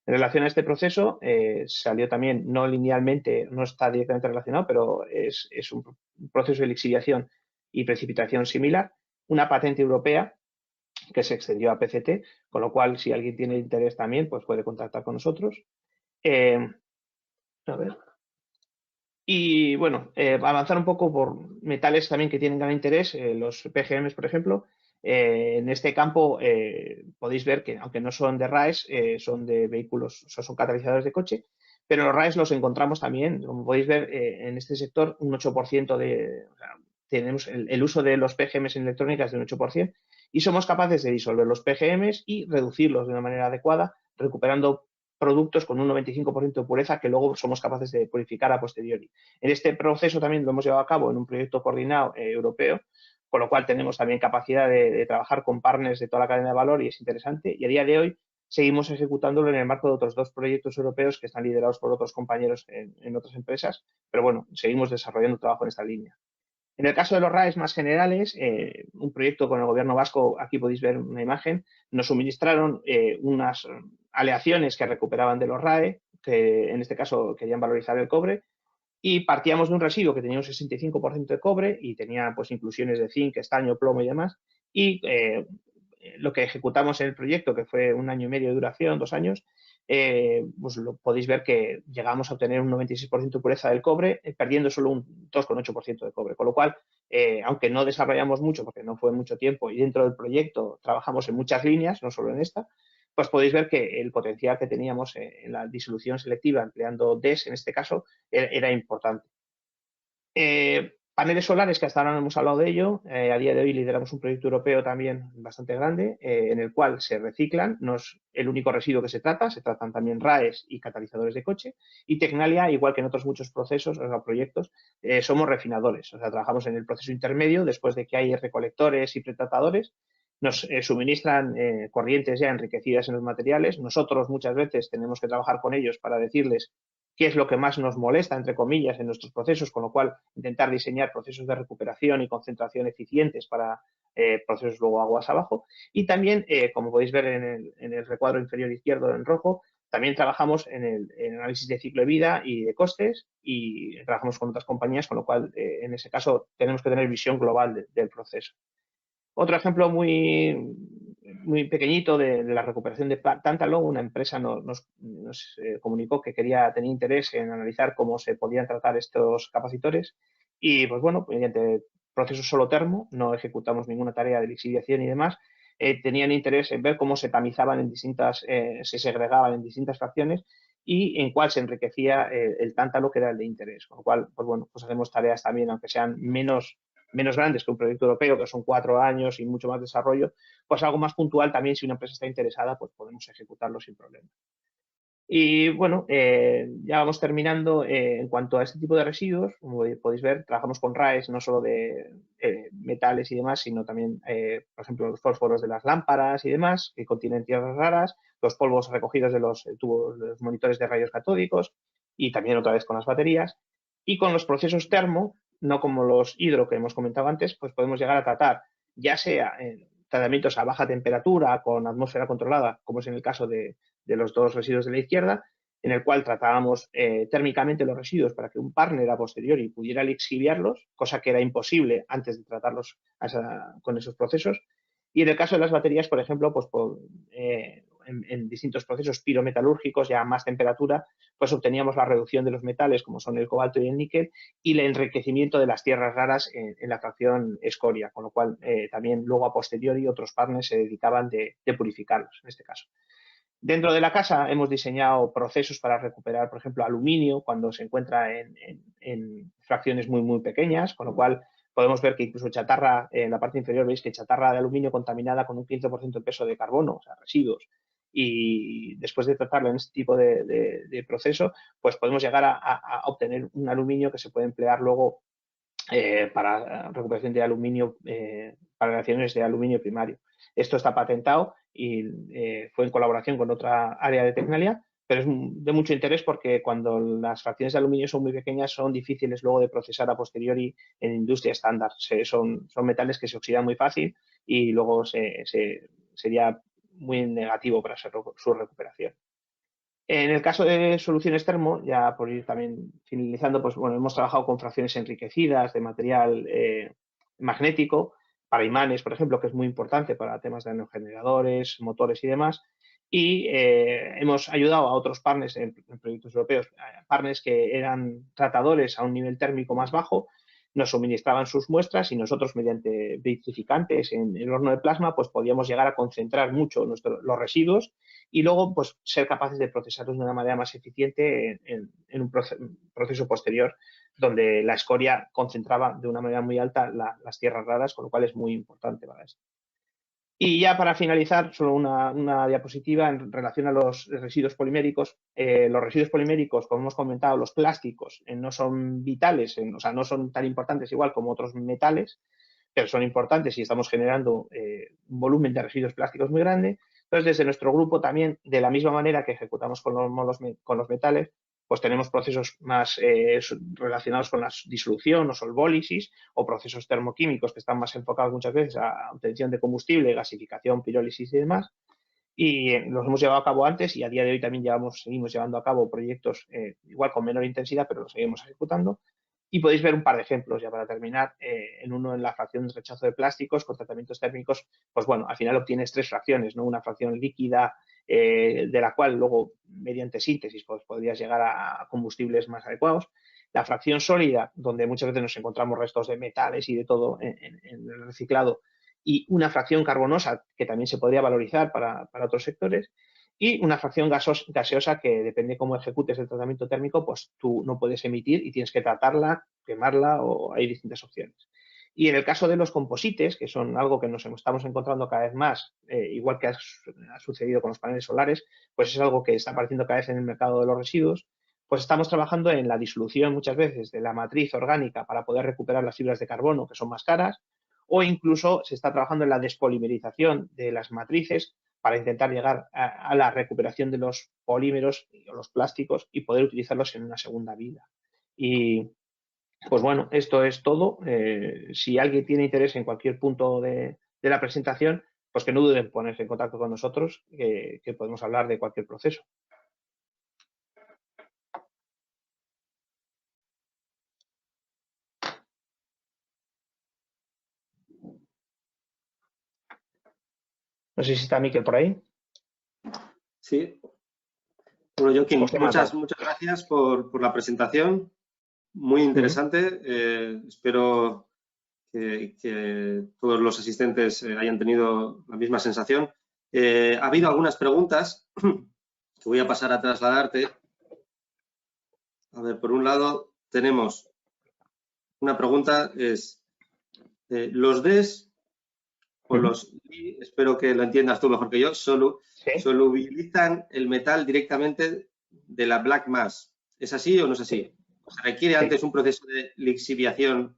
En relación a este proceso, salió también, no linealmente, no está directamente relacionado, pero es un proceso de lixiviación y precipitación similar, una patente europea que se extendió a PCT, con lo cual, si alguien tiene interés también, pues puede contactar con nosotros. A ver. Y bueno, avanzar un poco por metales también que tienen gran interés, los PGMs, por ejemplo. En este campo podéis ver que, aunque no son de RAES, son de vehículos, o sea, son catalizadores de coche, pero los RAES los encontramos también, como podéis ver, en este sector un 8% o sea, tenemos el uso de los PGMs en electrónica es de un 8% y somos capaces de disolver los PGMs y reducirlos de una manera adecuada, recuperando productos con un 95% de pureza que luego somos capaces de purificar a posteriori. En este proceso también lo hemos llevado a cabo en un proyecto coordinado europeo, con lo cual tenemos también capacidad de trabajar con partners de toda la cadena de valor y es interesante. Y a día de hoy seguimos ejecutándolo en el marco de otros 2 proyectos europeos que están liderados por otros compañeros en otras empresas, pero bueno, seguimos desarrollando trabajo en esta línea. En el caso de los RAEs más generales, un proyecto con el gobierno vasco, aquí podéis ver una imagen, nos suministraron unas aleaciones que recuperaban de los RAE, que en este caso querían valorizar el cobre, y partíamos de un residuo que tenía un 65% de cobre y tenía pues inclusiones de zinc, estaño, plomo y demás, y lo que ejecutamos en el proyecto, que fue 1 año y medio de duración, 2 años, pues lo podéis ver que llegamos a obtener un 96% de pureza del cobre, perdiendo solo un 2,8% de cobre. Con lo cual, aunque no desarrollamos mucho, porque no fue mucho tiempo, y dentro del proyecto trabajamos en muchas líneas, no solo en esta, pues podéis ver que el potencial que teníamos en la disolución selectiva, empleando DES en este caso, era importante. Paneles solares, que hasta ahora no hemos hablado de ello, a día de hoy lideramos un proyecto europeo también bastante grande, en el cual se reciclan, no es el único residuo que se tratan también RAEs y catalizadores de coche, y Tecnalia, igual que en otros muchos procesos o proyectos, somos refinadores, o sea, trabajamos en el proceso intermedio, después de que hay recolectores y pretratadores, nos suministran corrientes ya enriquecidas en los materiales, nosotros muchas veces tenemos que trabajar con ellos para decirles qué es lo que más nos molesta, entre comillas, en nuestros procesos, con lo cual intentar diseñar procesos de recuperación y concentración eficientes para procesos luego aguas abajo. Y también, como podéis ver en el recuadro inferior izquierdo en rojo, también trabajamos en el análisis de ciclo de vida y de costes y trabajamos con otras compañías, con lo cual, en ese caso, tenemos que tener visión global del proceso. Otro ejemplo muy pequeñito de la recuperación de tántalo, una empresa nos comunicó que quería tener interés en analizar cómo se podían tratar estos capacitores y, pues bueno, mediante procesos solo termo, no ejecutamos ninguna tarea de lixiviación y demás, tenían interés en ver cómo se tamizaban en distintas, se segregaban en distintas fracciones y en cuál se enriquecía el tántalo que era el de interés. Con lo cual, pues bueno, pues hacemos tareas también, aunque sean menos grandes que un proyecto europeo, que son 4 años y mucho más desarrollo, pues algo más puntual también, si una empresa está interesada, pues podemos ejecutarlo sin problema. Y bueno, ya vamos terminando. En cuanto a este tipo de residuos, como podéis ver, trabajamos con RAEs no solo de metales y demás, sino también, por ejemplo, los fósforos de las lámparas y demás, que contienen tierras raras, los polvos recogidos de los tubos, de los monitores de rayos catódicos y también otra vez con las baterías. Y con los procesos termo, no como los hidro que hemos comentado antes, pues podemos llegar a tratar, ya sea en tratamientos a baja temperatura con atmósfera controlada, como es en el caso de los 2 residuos de la izquierda, en el cual tratábamos térmicamente los residuos para que un partner a posteriori pudiera lixiviarlos, cosa que era imposible antes de tratarlos con esos procesos. Y en el caso de las baterías, por ejemplo, pues en distintos procesos pirometalúrgicos, ya a más temperatura, pues obteníamos la reducción de los metales, como son el cobalto y el níquel, y el enriquecimiento de las tierras raras en la fracción escoria, con lo cual también luego a posteriori otros partners se dedicaban de purificarlos, en este caso. Dentro de la casa hemos diseñado procesos para recuperar, por ejemplo, aluminio cuando se encuentra en fracciones muy pequeñas, con lo cual podemos ver que incluso chatarra, en la parte inferior veis que chatarra de aluminio contaminada con un 15% de peso de carbono, o sea, residuos, y después de tratarlo en este tipo de proceso, pues podemos llegar a obtener un aluminio que se puede emplear luego para recuperación de aluminio, para reacciones de aluminio primario. Esto está patentado y fue en colaboración con otra área de Tecnalia, pero es de mucho interés porque cuando las fracciones de aluminio son muy pequeñas son difíciles luego de procesar a posteriori en industria estándar. Son metales que se oxidan muy fácil y luego sería muy negativo para su recuperación. En el caso de soluciones termo, ya por ir también finalizando, pues bueno, hemos trabajado con fracciones enriquecidas de material magnético para imanes, por ejemplo, que es muy importante para temas de aerogeneradores, motores y demás. Y hemos ayudado a otros partners en proyectos europeos, partners que eran tratadores a un nivel térmico más bajo, nos suministraban sus muestras y nosotros mediante vitrificantes en el horno de plasma pues podíamos llegar a concentrar mucho los residuos y luego pues ser capaces de procesarlos de una manera más eficiente en un proceso posterior donde la escoria concentraba de una manera muy alta las tierras raras, con lo cual es muy importante para esto. Y ya para finalizar, solo una diapositiva en relación a los residuos poliméricos. Los residuos poliméricos, como hemos comentado, los plásticos no son vitales, o sea, no son tan importantes igual como otros metales, pero son importantes y estamos generando un volumen de residuos plásticos muy grande. Entonces, desde nuestro grupo también, de la misma manera que ejecutamos con los metales, pues tenemos procesos más relacionados con la disolución o solvólisis o procesos termoquímicos que están más enfocados muchas veces a obtención de combustible, gasificación, pirólisis y demás. Y los hemos llevado a cabo antes y a día de hoy también seguimos llevando a cabo proyectos igual con menor intensidad, pero los seguimos ejecutando. Y podéis ver un par de ejemplos ya para terminar. En uno, en la fracción de rechazo de plásticos con tratamientos térmicos, pues bueno, al final obtienes 3 fracciones, ¿no? Una fracción líquida, de la cual luego, mediante síntesis, pues podrías llegar a combustibles más adecuados. La fracción sólida, donde muchas veces nos encontramos restos de metales y de todo en el reciclado, y una fracción carbonosa que también se podría valorizar para otros sectores, y una fracción gaseosa que depende cómo ejecutes el tratamiento térmico, pues tú no puedes emitir y tienes que tratarla, quemarla o hay distintas opciones. Y en el caso de los composites, que son algo que nos estamos encontrando cada vez más, igual que ha sucedido con los paneles solares, pues es algo que está apareciendo cada vez en el mercado de los residuos, pues estamos trabajando en la disolución muchas veces de la matriz orgánica para poder recuperar las fibras de carbono, que son más caras, o incluso se está trabajando en la despolimerización de las matrices para intentar llegar a la recuperación de los polímeros o los plásticos y poder utilizarlos en una segunda vida. Y pues bueno, esto es todo. Si alguien tiene interés en cualquier punto de la presentación, pues que no duden en ponerse en contacto con nosotros, que podemos hablar de cualquier proceso. No sé si está Miquel por ahí. Sí. Bueno, Joaquín, Pues muchas gracias por la presentación. Muy interesante. Espero que todos los asistentes hayan tenido la misma sensación. Ha habido algunas preguntas que voy a pasar a trasladarte. A ver, por un lado tenemos una pregunta, es los DES o los DI, espero que lo entiendas tú mejor que yo, solubilizan el metal directamente de la black mass. ¿Es así o no es así? ¿Se requiere antes un proceso de lixiviación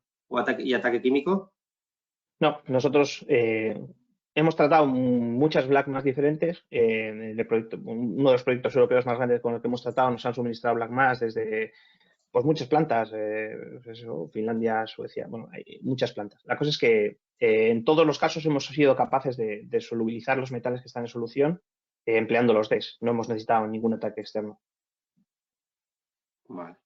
y ataque químico? No, nosotros hemos tratado muchas black mass diferentes. Uno de los proyectos europeos más grandes con el que hemos tratado nos han suministrado black mass desde pues muchas plantas, Finlandia, Suecia, bueno, hay muchas plantas. La cosa es que en todos los casos hemos sido capaces de solubilizar los metales que están en solución empleando los DES. No hemos necesitado ningún ataque externo. Vale.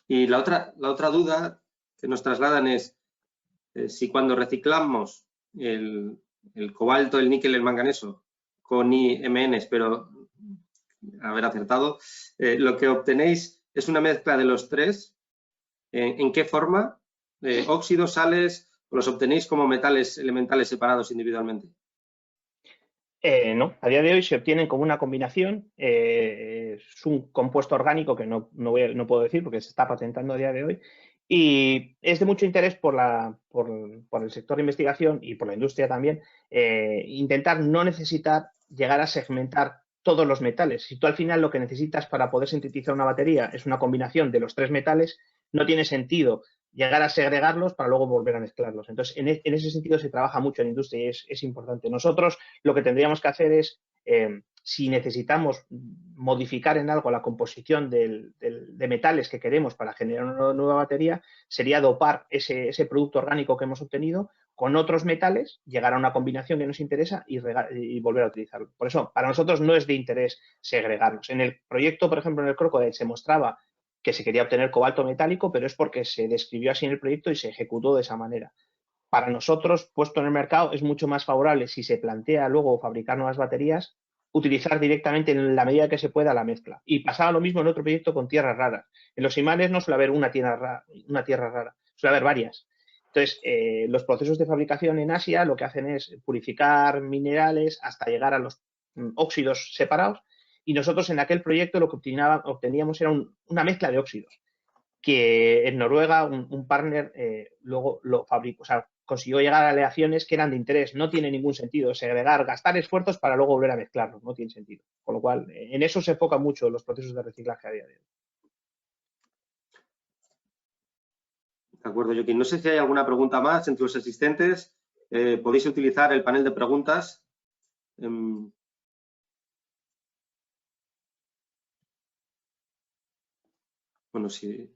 Y la otra duda que nos trasladan es si cuando reciclamos el cobalto, el níquel, el manganeso con IMN, espero haber acertado, lo que obtenéis es una mezcla de los tres. ¿En qué forma? ¿Óxidos, sales? ¿O los obtenéis como metales elementales separados individualmente? No, a día de hoy se obtienen como una combinación. Es un compuesto orgánico que no puedo decir porque se está patentando a día de hoy. Y es de mucho interés por el sector de investigación y por la industria también, intentar no necesitar llegar a segmentar todos los metales. Si tú al final lo que necesitas para poder sintetizar una batería es una combinación de los 3 metales, no tiene sentido llegar a segregarlos para luego volver a mezclarlos. Entonces, en ese sentido se trabaja mucho en la industria y es importante. Nosotros lo que tendríamos que hacer es, si necesitamos modificar en algo la composición de metales que queremos para generar una nueva batería, sería dopar ese producto orgánico que hemos obtenido con otros metales, llegar a una combinación que nos interesa y volver a utilizarlo. Por eso, para nosotros no es de interés segregarlos. En el proyecto, por ejemplo, en el Crocodile se mostraba que se quería obtener cobalto metálico, pero es porque se describió así en el proyecto y se ejecutó de esa manera. Para nosotros, puesto en el mercado, es mucho más favorable, si se plantea luego fabricar nuevas baterías, utilizar directamente en la medida que se pueda la mezcla. Y pasaba lo mismo en otro proyecto con tierras raras. En los imanes no suele haber una tierra rara, suele haber varias. Entonces, los procesos de fabricación en Asia lo que hacen es purificar minerales hasta llegar a los óxidos separados, y nosotros en aquel proyecto lo que obteníamos era una mezcla de óxidos. que en Noruega un partner luego lo fabricó, o sea, consiguió llegar a aleaciones que eran de interés. No tiene ningún sentido segregar, gastar esfuerzos para luego volver a mezclarlos, no tiene sentido. Con lo cual, en eso se enfocan mucho los procesos de reciclaje a día de hoy. De acuerdo, Joaquín. No sé si hay alguna pregunta más entre los asistentes. Podéis utilizar el panel de preguntas. Bueno, si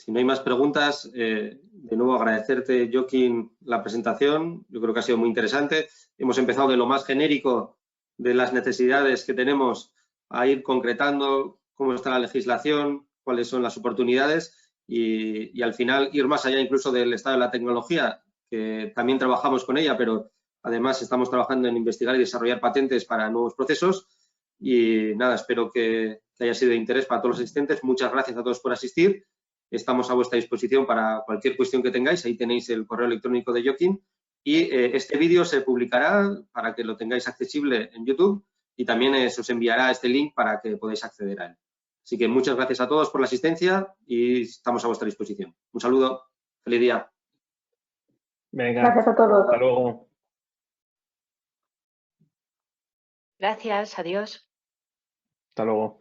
no hay más preguntas, de nuevo agradecerte, Joaquín, la presentación. Yo creo que ha sido muy interesante. Hemos empezado de lo más genérico de las necesidades que tenemos a ir concretando cómo está la legislación, cuáles son las oportunidades y al final ir más allá incluso del estado de la tecnología, que también trabajamos con ella, pero además estamos trabajando en investigar y desarrollar patentes para nuevos procesos. Y nada, espero que haya sido de interés para todos los asistentes. Muchas gracias a todos por asistir. Estamos a vuestra disposición para cualquier cuestión que tengáis. Ahí tenéis el correo electrónico de Joaquín. Y este vídeo se publicará para que lo tengáis accesible en YouTube y también se os enviará este link para que podáis acceder a él. Así que muchas gracias a todos por la asistencia y estamos a vuestra disposición. Un saludo. Feliz día. Venga, Gracias a todos. hasta luego. Gracias, adiós. Hasta luego.